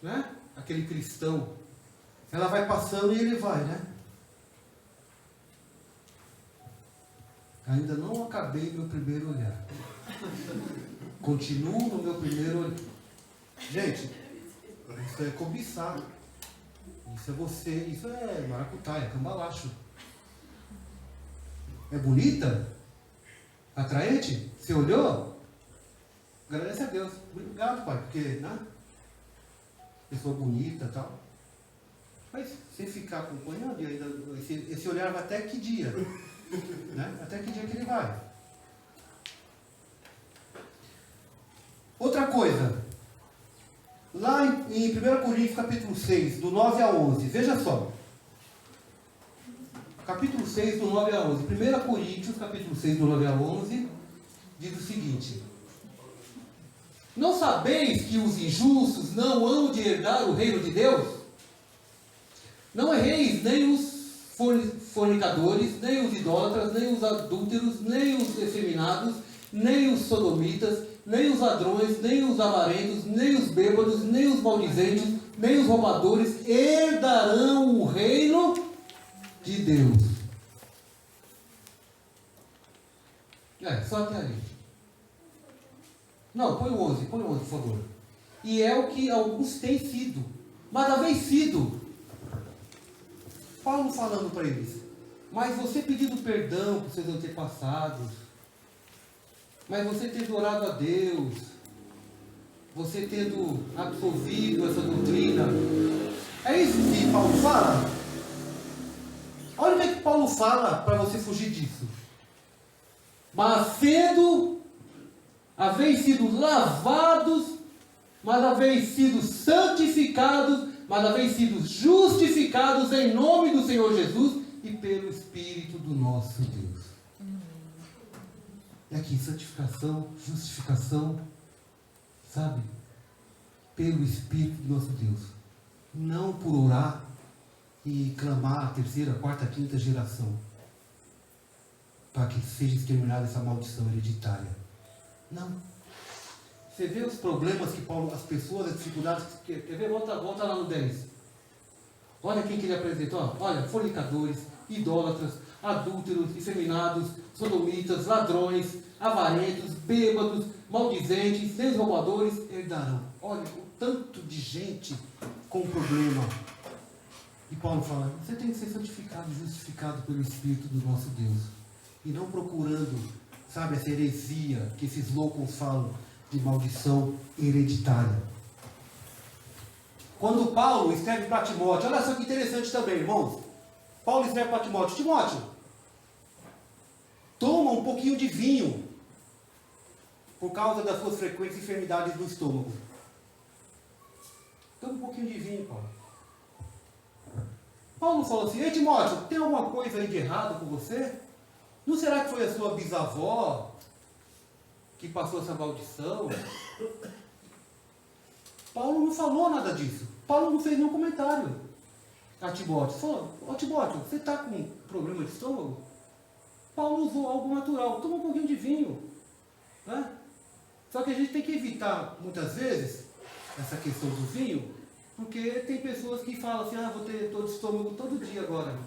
né? Aquele cristão. Ela vai passando e ele vai, né? Ainda não acabei meu primeiro olhar. Continuo no meu primeiro olhar. Gente, isso é cobiçado. Isso é você, isso é maracutaia, cambalacho. É bonita? Atraente? Você olhou? Agradece a Deus. Obrigado, pai, porque, né? Pessoa bonita e tal. Mas se ficar acompanhando, e ainda, esse olhar vai até que dia? Né? Até que dia que ele vai? Outra coisa. Lá em 1 Coríntios capítulo 6, do 9 a 11. Veja só. Capítulo 6, do 9 a 11. 1 Coríntios, capítulo 6, do 9 a 11, diz o seguinte. Não sabeis que os injustos não hão de herdar o reino de Deus? Não erreis nem os fornicadores, nem os idólatras, nem os adúlteros, nem os efeminados, nem os sodomitas, nem os ladrões, nem os avarentos, nem os bêbados, nem os maldizentes, nem os roubadores herdarão o reino de Deus. Só até ali. Não, põe o 11, por favor. E é o que alguns têm sido. Mas havem sido. Paulo falando para eles. Mas você pedindo perdão para os seus antepassados. Mas você tendo orado a Deus. Você tendo absolvido essa doutrina. É isso que Paulo fala? Olha o que Paulo fala para você fugir disso. Mas haveis sido lavados, mas haveis sido santificados, mas haveis sido justificados em nome do Senhor Jesus e pelo Espírito do nosso Deus. É aqui, santificação, justificação, sabe? Pelo Espírito do nosso Deus. Não por orar e clamar a terceira, quarta, quinta geração para que seja exterminada essa maldição hereditária. Não. Você vê os problemas que Paulo, as pessoas, as dificuldades. Quer ver? Volta lá no 10. Olha quem que ele apresentou. Olha, fornicadores, idólatras, adúlteros, efeminados, sodomitas, ladrões, avarentos, bêbados, maldizentes, desroubadores, herdarão. Olha o tanto de gente com problema. E Paulo fala, você tem que ser santificado, justificado pelo Espírito do nosso Deus. E não procurando, sabe, essa heresia que esses loucos falam de maldição hereditária. Quando Paulo escreve para Timóteo, olha só que interessante também, irmãos. Paulo escreve para Timóteo, Timóteo, toma um pouquinho de vinho, por causa das suas frequentes enfermidades do estômago. Toma um pouquinho de vinho, Paulo. Paulo falou assim, ei Timóteo, tem alguma coisa aí de errado com você? Não será que foi a sua bisavó que passou essa maldição? Paulo não falou nada disso. Paulo não fez nenhum comentário a Timóteo. Falou, ó Timóteo, você está com problema de estômago? Paulo usou algo natural. Toma um pouquinho de vinho. Né? Só que a gente tem que evitar, muitas vezes, essa questão do vinho, porque tem pessoas que falam assim, vou ter dor de estômago todo dia agora.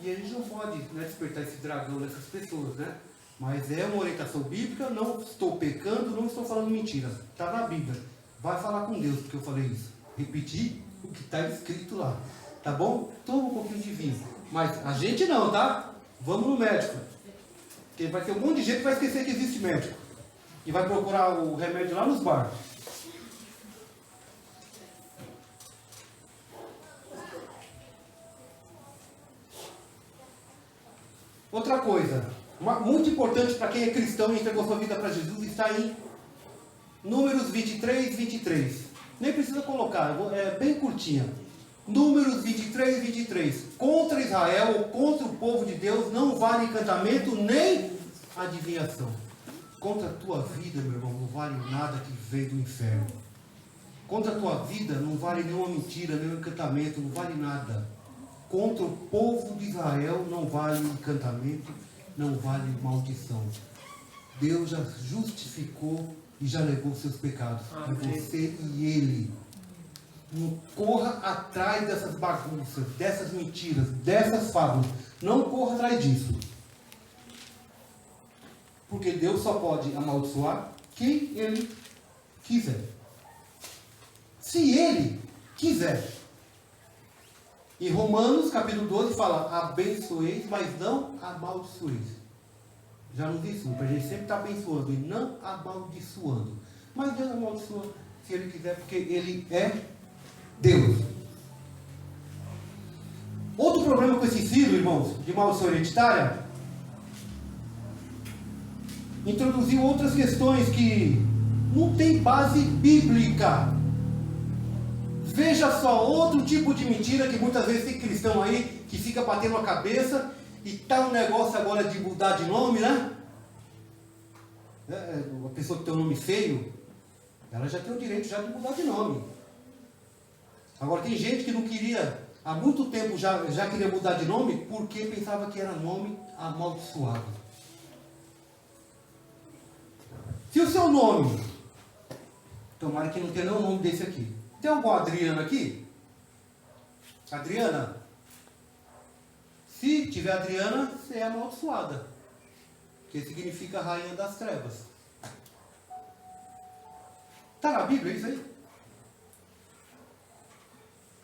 E a gente não pode, né, despertar esse dragão nessas pessoas, né? Mas é uma orientação bíblica, não estou pecando, não estou falando mentira. Está na Bíblia. Vai falar com Deus porque eu falei isso. Repetir o que está escrito lá. Tá bom? Toma um pouquinho de vinho. Mas a gente não, tá? Vamos no médico. Porque vai ter um monte de gente que vai esquecer que existe médico. E vai procurar o remédio lá nos bares. Outra coisa, muito importante para quem é cristão e entregou sua vida para Jesus, está em Números 23, 23. Nem precisa colocar, é bem curtinha. Números 23, 23. Contra Israel ou contra o povo de Deus não vale encantamento nem adivinhação. Contra a tua vida, meu irmão, não vale nada que veio do inferno. Contra a tua vida não vale nenhuma mentira, nenhum encantamento, não vale nada. Contra o povo de Israel não vale encantamento, não vale maldição. Deus já justificou e já levou seus pecados. E você e ele. Não corra atrás dessas bagunças, dessas mentiras, dessas fábulas. Não corra atrás disso. Porque Deus só pode amaldiçoar quem ele quiser. Se ele quiser. Em Romanos capítulo 12 fala, abençoeis, mas não amaldiçoeis. Já nos disse, a gente sempre está abençoando e não amaldiçoando. Mas Deus amaldiçoa se ele quiser, porque ele é Deus. Outro problema com esse ensino, irmãos, de maldição hereditária, introduziu outras questões que não tem base bíblica. Veja só, outro tipo de mentira que muitas vezes tem cristão aí, que fica batendo a cabeça, e tá um negócio agora de mudar de nome, né? Uma pessoa que tem um nome feio, ela já tem o direito já de mudar de nome. Agora tem gente que não queria, há muito tempo já queria mudar de nome, porque pensava que era nome amaldiçoado. Se o seu nome, tomara que não tenha nenhum nome desse aqui. Tem alguma Adriana aqui? Adriana? Se tiver Adriana, você é amaldiçoada. Que significa rainha das trevas. Está na Bíblia isso aí?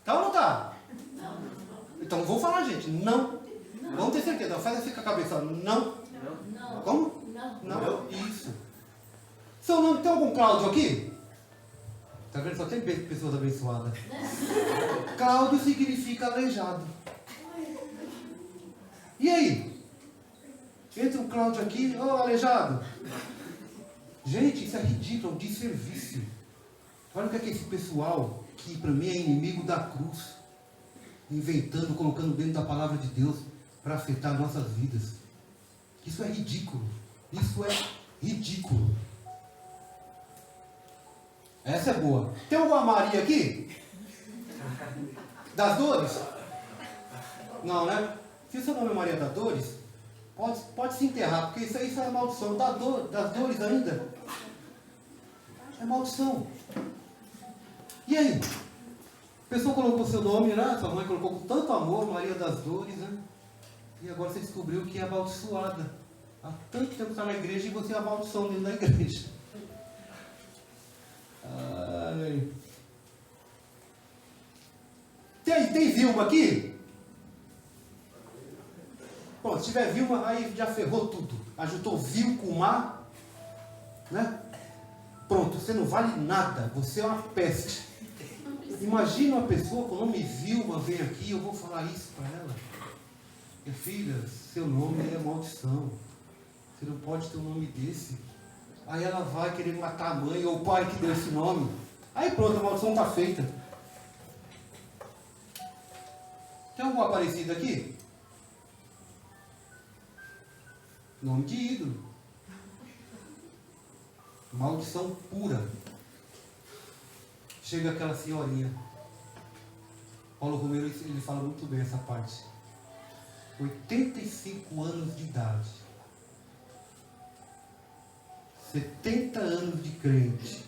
Tá ou não está? Então vou falar, gente. Não. Vamos ter certeza. Faz assim com a cabeça. Não. Como? Não. Isso. Seu nome tem algum Cláudio aqui? Tá vendo? Só tem pessoas abençoadas. Cláudio significa aleijado. E aí? Entra um Cláudio aqui, ô aleijado. Gente, isso é ridículo, é um desserviço. Olha o que é esse pessoal que para mim é inimigo da cruz, inventando, colocando dentro da palavra de Deus para afetar nossas vidas. Isso é ridículo. Isso é ridículo. Essa é boa. Tem alguma Maria aqui? Das Dores? Não, né? Se o seu nome é Maria das Dores, pode se enterrar, porque isso é maldição. Das dores ainda? É maldição. E aí? A pessoa colocou seu nome, né? Sua mãe colocou com tanto amor, Maria das Dores, né? E agora você descobriu que é amaldiçoada. Há tanto tempo que está na igreja e você é a maldição dentro da igreja. Ai. Tem Vilma aqui? Bom, se tiver Vilma, aí já ferrou tudo. Ajuntou Vil com Mar, né? Pronto, você não vale nada. Você é uma peste. Imagina uma pessoa com o nome Vilma vem aqui, eu vou falar isso para ela. Minha filha, seu nome é maldição. Você não pode ter um nome desse. Aí ela vai querer matar a mãe ou o pai que deu esse nome. Aí pronto, a maldição está feita. Tem algum aparecido aqui? Nome de ídolo. Maldição pura. Chega aquela senhorinha. Paulo Romero, ele fala muito bem essa parte. 85 anos de idade. 70 anos de crente.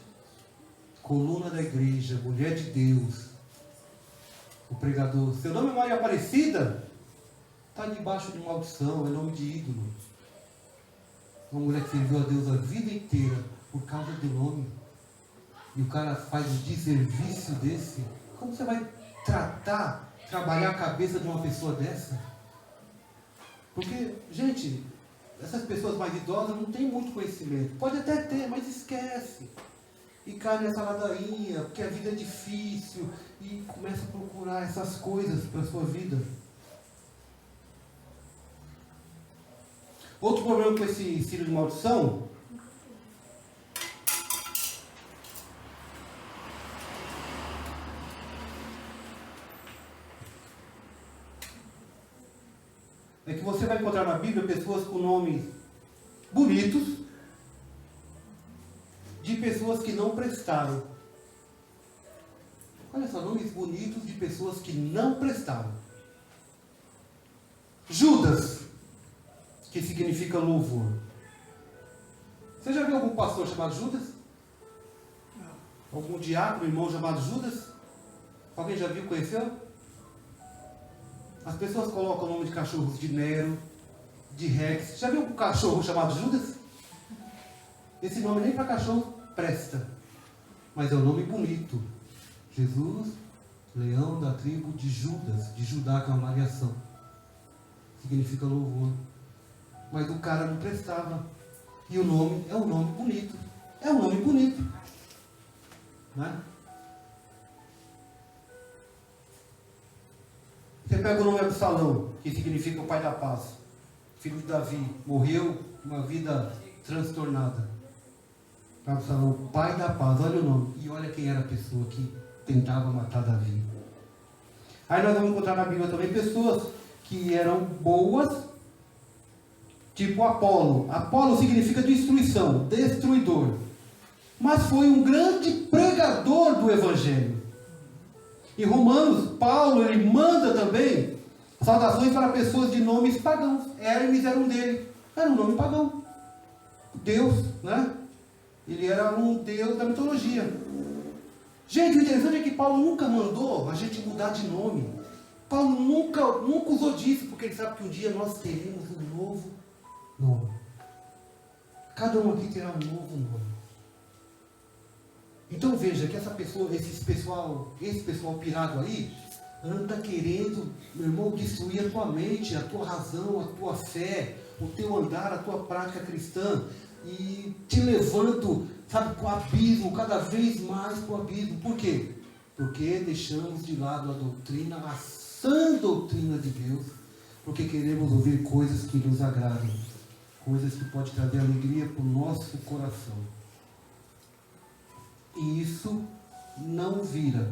Coluna da igreja, mulher de Deus. O pregador. Seu nome é Maria Aparecida? Está debaixo de maldição, é nome de ídolo. Uma mulher que serviu a Deus a vida inteira por causa do nome. E o cara faz um desserviço desse. Como você vai trabalhar a cabeça de uma pessoa dessa? Porque, gente, essas pessoas mais idosas não têm muito conhecimento. Pode até ter, mas esquece. E cai nessa ladainha, porque a vida é difícil. E começa a procurar essas coisas para a sua vida. Outro problema com esse ensino de maldição é que você vai encontrar na Bíblia pessoas com nomes bonitos de pessoas que não prestaram. Olha só, nomes bonitos de pessoas que não prestaram. Judas, que significa louvor. Você já viu algum pastor chamado Judas? Algum diácono, irmão chamado Judas? Alguém já viu, conheceu? As pessoas colocam o nome de cachorros de Nero, de Rex. Já viu um cachorro chamado Judas? Esse nome nem para cachorro presta. Mas é um nome bonito. Jesus, leão da tribo de Judas, de Judá, que é uma variação. Significa louvor. Mas o cara não prestava. E o nome é um nome bonito. É um nome bonito. Né? Você pega o nome Absalão, que significa o pai da paz. Filho de Davi. Morreu uma vida transtornada. Absalão, pai da paz. Olha o nome. E olha quem era a pessoa que tentava matar Davi. Aí nós vamos encontrar na Bíblia também pessoas que eram boas, tipo Apolo. Apolo significa destruição, destruidor. Mas foi um grande pregador do Evangelho. Em Romanos, Paulo, ele manda também saudações para pessoas de nomes pagãos. Hermes era um dele. Era um nome pagão. Deus, né? Ele era um deus da mitologia. Gente, o interessante é que Paulo nunca mandou a gente mudar de nome. Paulo nunca usou disso, porque ele sabe que um dia nós teremos um novo nome. Cada um aqui terá um novo nome. Então veja que essa pessoa, esse pessoal pirado aí, anda querendo, meu irmão, destruir a tua mente, a tua razão, a tua fé, o teu andar, a tua prática cristã, e te levando, sabe, para o abismo, cada vez mais para o abismo. Por quê? Porque deixamos de lado a doutrina, a sã doutrina de Deus, porque queremos ouvir coisas que nos agradam, coisas que podem trazer alegria para o nosso coração. E isso não vira.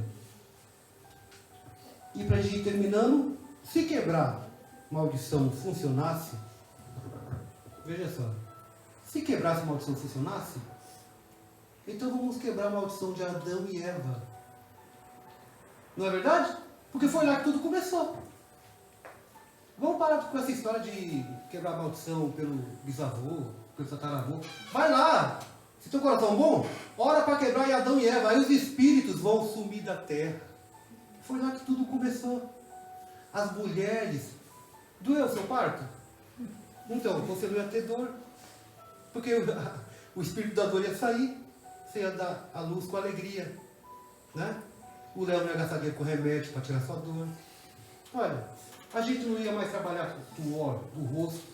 E para a gente ir terminando, se quebrar maldição funcionasse, veja só, se quebrar essa maldição funcionasse, então vamos quebrar a maldição de Adão e Eva. Não é verdade? Porque foi lá que tudo começou. Vamos parar com essa história de quebrar a maldição pelo bisavô, pelo tataravô. Vai lá! Se teu coração bom, ora para quebrar em Adão e Eva. Aí os espíritos vão sumir da terra. Foi lá que tudo começou. As mulheres. Doeu seu parto? Então, você não ia ter dor. Porque o espírito da dor ia sair. Você ia dar a luz com alegria. Né? O Léo não ia gastar dinheiro com remédio para tirar sua dor. Olha, a gente não ia mais trabalhar com o suor do rosto.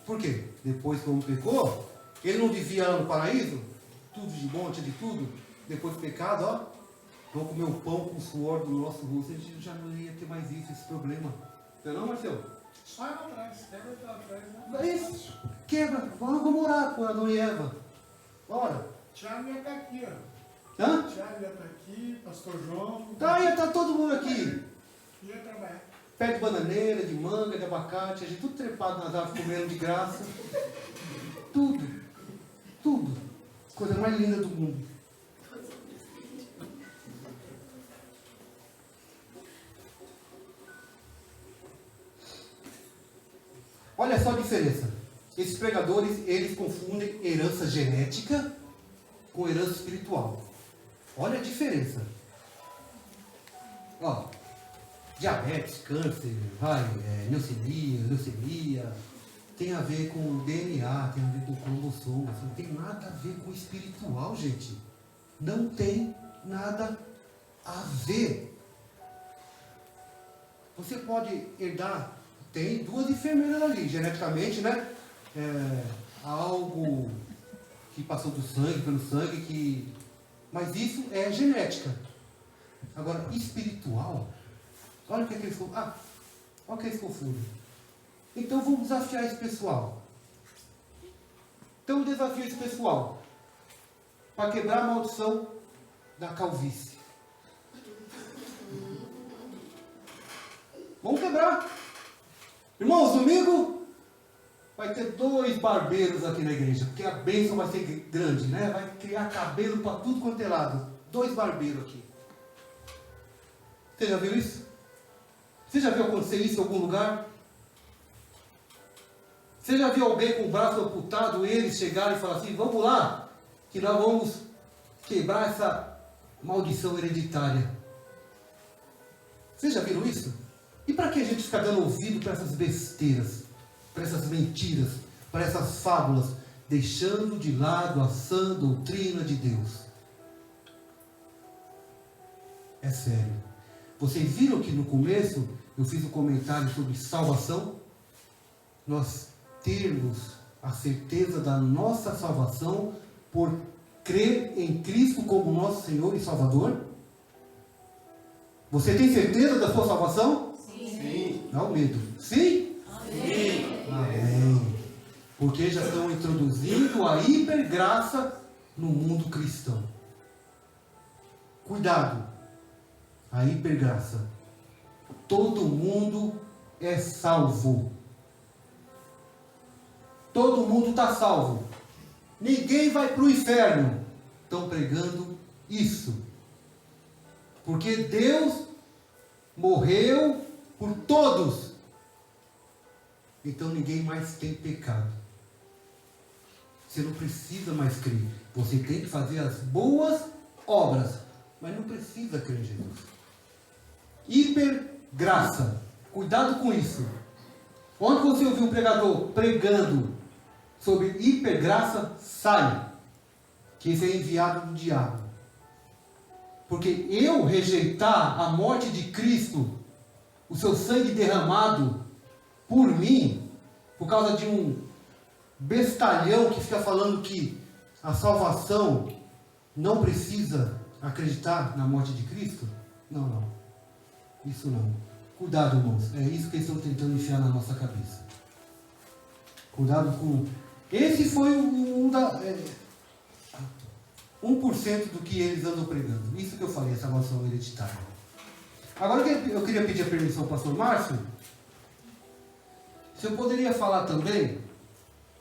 Por quê? Depois que o homem pecou, ele não vivia lá no paraíso? Tudo de bom, tinha de tudo. Depois do pecado, ó, vamos comer o pão com o suor do nosso rosto. A gente já não ia ter mais isso, esse problema. Não, Marcelo? Sai lá atrás, quebra lá atrás, né? É isso. Quebra. Vamos orar por Adão e Eva. Bora. Tiago ia estar aqui, ó. Hã? Tiago ia estar aqui, pastor João. Tá, ia estar todo mundo aqui. Ia trabalhar. Pé de bananeira, de manga, de abacate, a gente tudo trepado nas árvores comendo de graça. Tudo. Tudo. Coisa mais linda do mundo. Olha só a diferença. Esses pregadores, eles confundem herança genética com herança espiritual. Olha a diferença. Ó, diabetes, câncer, leucemia, tem a ver com o DNA, tem a ver com o cromossomo, não tem nada a ver com o espiritual, gente. Não tem nada a ver. Você pode herdar, tem duas enfermeiras ali, geneticamente, né? Algo que passou do sangue, pelo sangue, mas isso é genética. Agora, espiritual, olha o que eles confundem. Olha o que eles confundem. Então vamos desafiar esse pessoal. Então eu desafio esse pessoal para quebrar a maldição da calvície. Vamos quebrar. Irmãos, domingo vai ter 2 barbeiros aqui na igreja, porque a bênção vai ser grande, né? Vai criar cabelo para tudo quanto é lado. 2 barbeiros aqui. Você já viu isso? Você já viu acontecer isso em algum lugar? Você já viu alguém com o braço amputado, eles chegarem e falar assim, vamos lá, que nós vamos quebrar essa maldição hereditária. Vocês já viram isso? E para que a gente ficar dando ouvido para essas besteiras, para essas mentiras, para essas fábulas, deixando de lado a sã doutrina de Deus? É sério. Vocês viram que no começo eu fiz um comentário sobre salvação? Nós termos a certeza da nossa salvação por crer em Cristo como nosso Senhor e Salvador? Você tem certeza da sua salvação? Sim. Não medo. Sim? Sim. Amém. Porque já estão introduzindo a hipergraça no mundo cristão. Cuidado. A hipergraça. Todo mundo é salvo. Todo mundo está salvo. Ninguém vai para o inferno. Estão pregando isso. Porque Deus morreu por todos. Então ninguém mais tem pecado. Você não precisa mais crer. Você tem que fazer as boas obras. Mas não precisa crer em Jesus. Hipergraça. Cuidado com isso. Onde você ouviu um pregador pregando sobre hipergraça, sai. que isso é enviado do diabo. Porque eu rejeitar a morte de Cristo, o seu sangue derramado por mim, por causa de um bestalhão que fica falando que a salvação não precisa acreditar na morte de Cristo? Não. Isso não. Cuidado, irmãos. É isso que eles estão tentando enfiar na nossa cabeça. Cuidado com... Esse foi 1% do que eles andam pregando. Isso que eu falei, essa maldição hereditária. Agora eu queria pedir a permissão ao pastor Márcio. Se eu poderia falar também,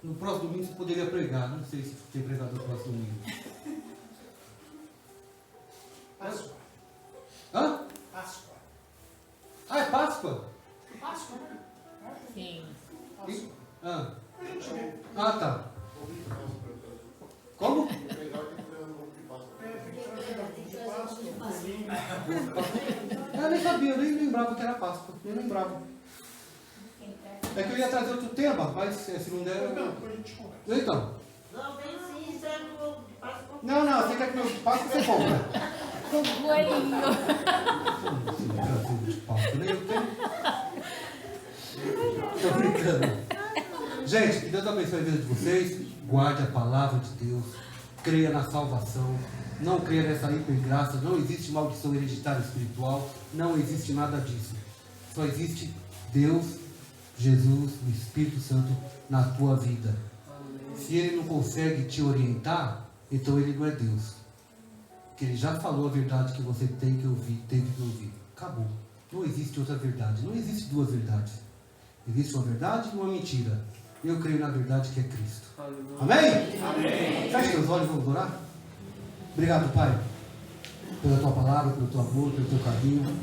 no próximo domingo você poderia pregar. Não sei se tem pregado no próximo domingo. Páscoa. Hã? Páscoa. Ah, é Páscoa? Páscoa, né? Sim. Páscoa. Ah, A gente vê. tá. Como? É, tem que trazer de Páscoa, coelhinho. Eu nem sabia, eu nem lembrava que era Páscoa. Nem lembrava. É que eu ia trazer outro tema, mas se não der... Não, depois a gente conversa. Então. Não, tem sim, isso é no Páscoa. Não, você quer que meu Páscoa você compra. Com coelhinho. Tô brincando. Gente, que Deus abençoe a vida de vocês. Guarde a palavra de Deus. Creia na salvação. Não creia nessa hipergraça. Não existe maldição hereditária espiritual. Não existe nada disso. Só existe Deus, Jesus, o Espírito Santo na tua vida. Se ele não consegue te orientar, então ele não é Deus. Que ele já falou a verdade que você tem que ouvir, teve que ouvir. Acabou. Não existe outra verdade. Não existe duas verdades. Existe uma verdade e uma mentira. Eu creio na verdade que é Cristo. Amém? Amém. Feche seus olhos e vamos orar? Obrigado, Pai, pela tua palavra, pelo teu amor, pelo teu carinho.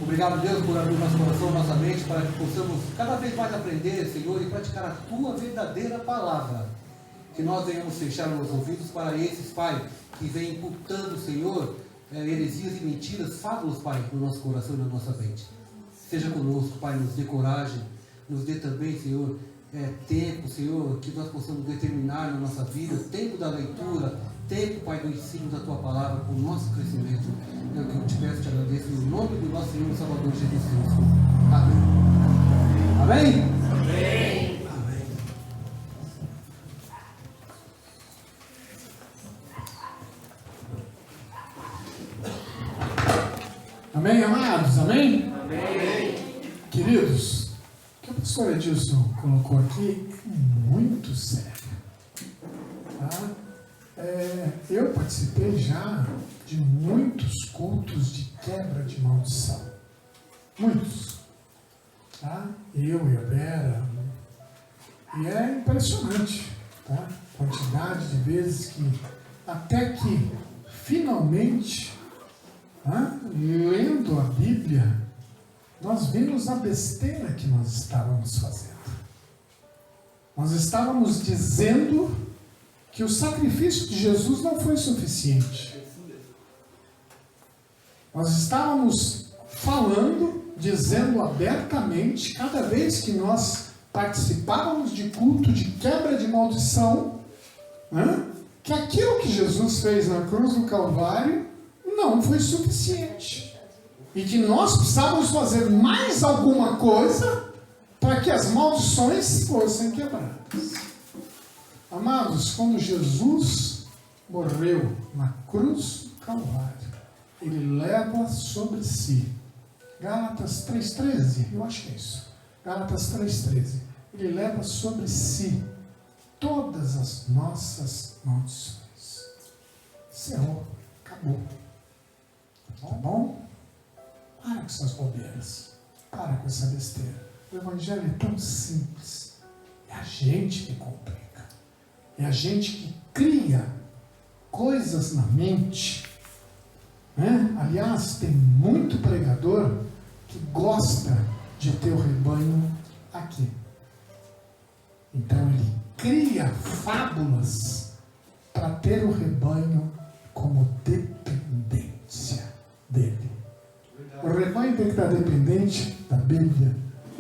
Obrigado, Deus, por abrir nosso coração, nossa mente, para que possamos cada vez mais aprender, Senhor, e praticar a tua verdadeira palavra. Que nós venhamos fechar os ouvidos para esses, Pai, que vêm imputando, Senhor, heresias e mentiras, fábulas, Pai, no nosso coração e na nossa mente. Seja conosco, Pai, nos dê coragem, nos dê também, Senhor, tempo, Senhor, que nós possamos determinar na nossa vida, tempo da leitura, tempo, Pai, do ensino da Tua Palavra, para o nosso crescimento. É o que eu te peço, te agradeço, no nome do nosso Senhor e Salvador Jesus Cristo. Amém. Amém? Amém. Amém. Amém, amados? Amém? Amém. Queridos, o que o pastor Edilson colocou aqui é muito sério. Tá? Eu participei já de muitos cultos de quebra de maldição. Muitos. Tá? Eu e a Vera. E é impressionante, tá? A quantidade de vezes que, até que finalmente, tá? Lendo a Bíblia, nós vimos a besteira que nós estávamos fazendo. Nós estávamos dizendo que o sacrifício de Jesus não foi suficiente. Nós estávamos falando, dizendo abertamente, cada vez que nós participávamos de culto de quebra de maldição, que aquilo que Jesus fez na cruz do Calvário não foi suficiente. E que nós precisávamos fazer mais alguma coisa para que as maldições fossem quebradas. Amados, quando Jesus morreu na cruz do Calvário, ele leva sobre si, Gálatas 3,13, eu acho que é isso, Gálatas 3,13, ele leva sobre si todas as nossas maldições. Encerrou, acabou. Tá bom? Para com essas bobeiras, para com essa besteira. O Evangelho é tão simples, é a gente que complica. É a gente que cria coisas na mente. Aliás, tem muito pregador que gosta de ter o rebanho aqui. Então ele cria fábulas para ter o rebanho como dependência dele. O rebanho tem que estar dependente da Bíblia,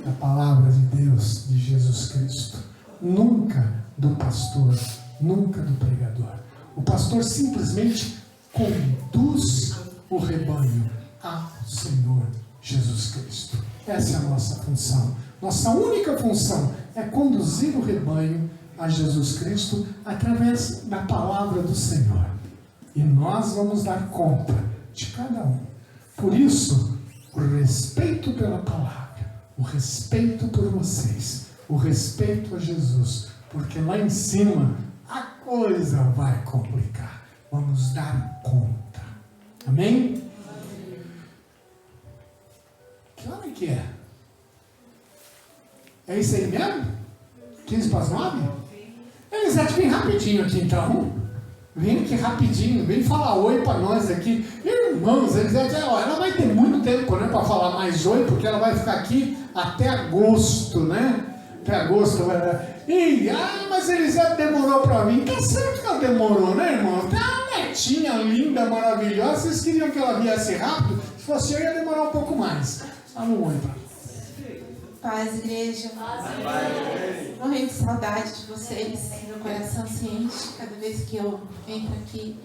da palavra de Deus, de Jesus Cristo. Nunca do pastor, nunca do pregador. O pastor simplesmente conduz o rebanho ao Senhor Jesus Cristo. Essa é a nossa função. Nossa única função é conduzir o rebanho a Jesus Cristo através da palavra do Senhor. E nós vamos dar conta de cada um. Por isso, o respeito pela palavra, o respeito por vocês, o respeito a Jesus, porque lá em cima a coisa vai complicar. Vamos dar conta. Amém? Que hora que é? É isso aí mesmo? 15 para as 9? Elisete, vem rapidinho aqui então. Vem aqui rapidinho, vem falar oi para nós aqui. Irmãos, Elisete, ela vai ter muito tempo, né, para falar mais oi, porque ela vai ficar aqui até agosto, né? Até agosto vai dar. Mas Elisete demorou para vir. Tá certo que ela demorou, né, irmão? Tá uma netinha linda, maravilhosa. Vocês queriam que ela viesse rápido? Se fosse eu, ia demorar um pouco mais. Fala um oi para nós. Paz, igreja. Morrendo de saudade de vocês. Meu coração se enche cada vez que eu entro aqui.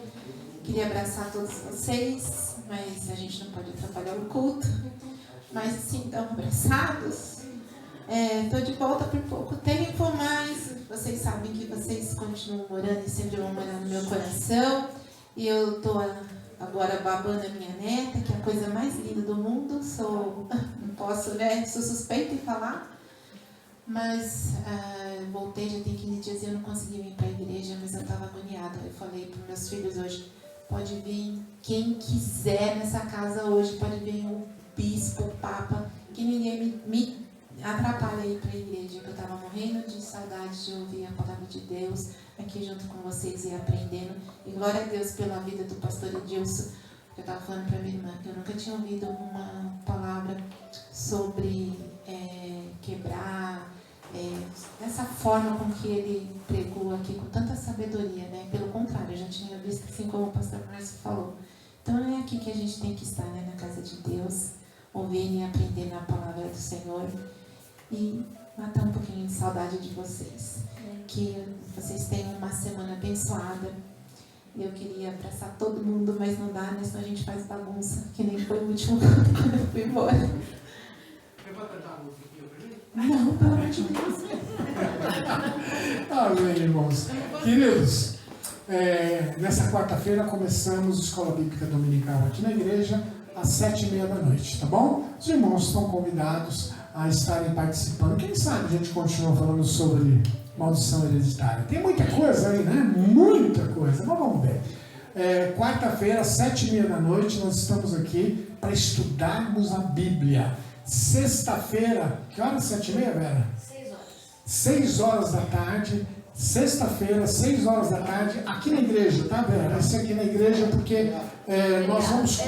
Queria abraçar todos vocês, mas a gente não pode atrapalhar o culto. Mas sim, estão abraçados. Estou de volta por pouco tempo, mas vocês sabem que vocês continuam morando e sempre vão morar no meu coração. E eu estou agora babando a minha neta, que é a coisa mais linda do mundo. Não posso, né? Sou suspeita em falar. Mas voltei, já tem 15 dias e eu não consegui vir para a igreja, mas eu estava agoniada. Eu falei para meus filhos hoje, pode vir quem quiser nessa casa hoje, pode vir o bispo, o papa, que ninguém me atrapalha aí para a igreja, que eu estava morrendo de saudade de ouvir a palavra de Deus aqui junto com vocês e aprendendo. E glória a Deus pela vida do pastor Edilson. Eu estava falando para minha irmã que eu nunca tinha ouvido uma palavra sobre quebrar, dessa forma com que ele pregou aqui, com tanta sabedoria, né? Pelo contrário, eu já tinha visto, assim como o pastor Márcio falou. Então é aqui que a gente tem que estar, né? Na casa de Deus, ouvindo e aprendendo a palavra do Senhor e matar um pouquinho de saudade de vocês. Que vocês tenham uma semana abençoada. Eu queria abraçar todo mundo, mas não dá, né? Senão a gente faz bagunça, que nem foi o último quando eu fui embora. Eu vou cantar uma musiquinha pra mim? Não, pelo amor de Deus. Amém, irmãos. Queridos, nessa quarta-feira começamos a Escola Bíblica Dominical aqui na igreja, às 7h30 da noite, tá bom? Os irmãos estão convidados a estarem participando. Quem sabe a gente continua falando sobre maldição hereditária. Tem muita coisa aí, né? Muita coisa. Mas vamos ver. Quarta-feira, às 7h30 da noite, nós estamos aqui para estudarmos a Bíblia. Sexta-feira, que horas? 7h30, Vera? 6 horas da tarde. Sexta-feira, 6 horas da tarde, aqui na igreja, tá, Vera? Vai ser aqui na igreja porque nós vamos...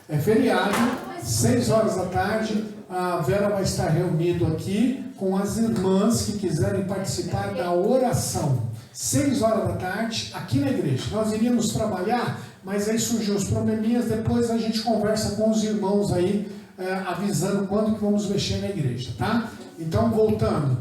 É feriado, 6 horas da tarde. A Vera vai estar reunido aqui com as irmãs que quiserem participar da oração. 6 horas da tarde, aqui na igreja. Nós iríamos trabalhar, mas aí surgiu os probleminhas. Depois a gente conversa com os irmãos aí, avisando quando que vamos mexer na igreja, tá? Então, voltando.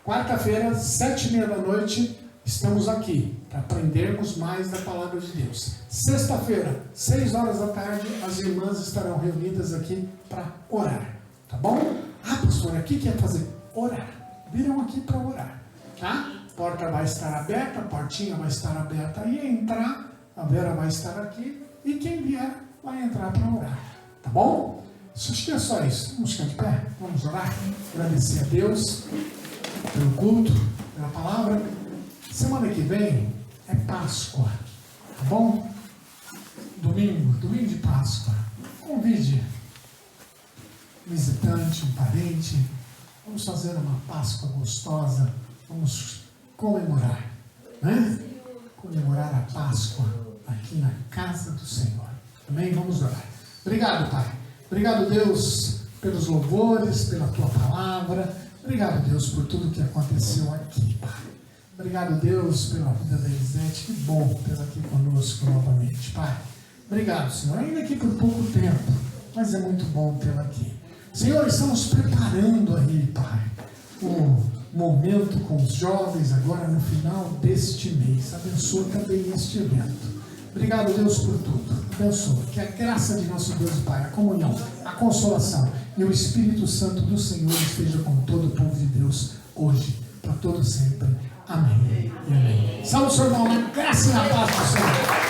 Quarta-feira, 7h30 da noite, estamos aqui para aprendermos mais da palavra de Deus. Sexta-feira, 6 horas da tarde, as irmãs estarão reunidas aqui para orar, tá bom? Pastor, aqui que é fazer? Orar. Viram aqui para orar, tá? A porta vai estar aberta, a portinha vai estar aberta e entrar, a Vera vai estar aqui e quem vier vai entrar para orar, tá bom? Acho que é só isso. Vamos ficar de pé, vamos orar, agradecer a Deus pelo culto, pela palavra. Semana que vem é Páscoa, tá bom? Domingo de Páscoa. Convide um visitante, um parente. Vamos fazer uma Páscoa gostosa. Vamos comemorar, né? Comemorar a Páscoa aqui na casa do Senhor. Amém? Vamos orar. Obrigado, Pai. Obrigado, Deus, pelos louvores, pela Tua palavra. Obrigado, Deus, por tudo que aconteceu aqui, Pai. Obrigado, Deus, pela vida da Elisete. Que bom tê-la aqui conosco novamente, Pai. Obrigado, Senhor. Ainda aqui por pouco tempo, mas é muito bom tê-la aqui. Senhor, estamos preparando aí, Pai, o momento com os jovens agora no final deste mês. Abençoa também este evento. Obrigado, Deus, por tudo. Abençoa. Que a graça de nosso Deus e Pai, a comunhão, a consolação e o Espírito Santo do Senhor esteja com todo o povo de Deus hoje, para todo sempre. Amém e amém. Salve o seu irmão, na graça e na paz do Senhor.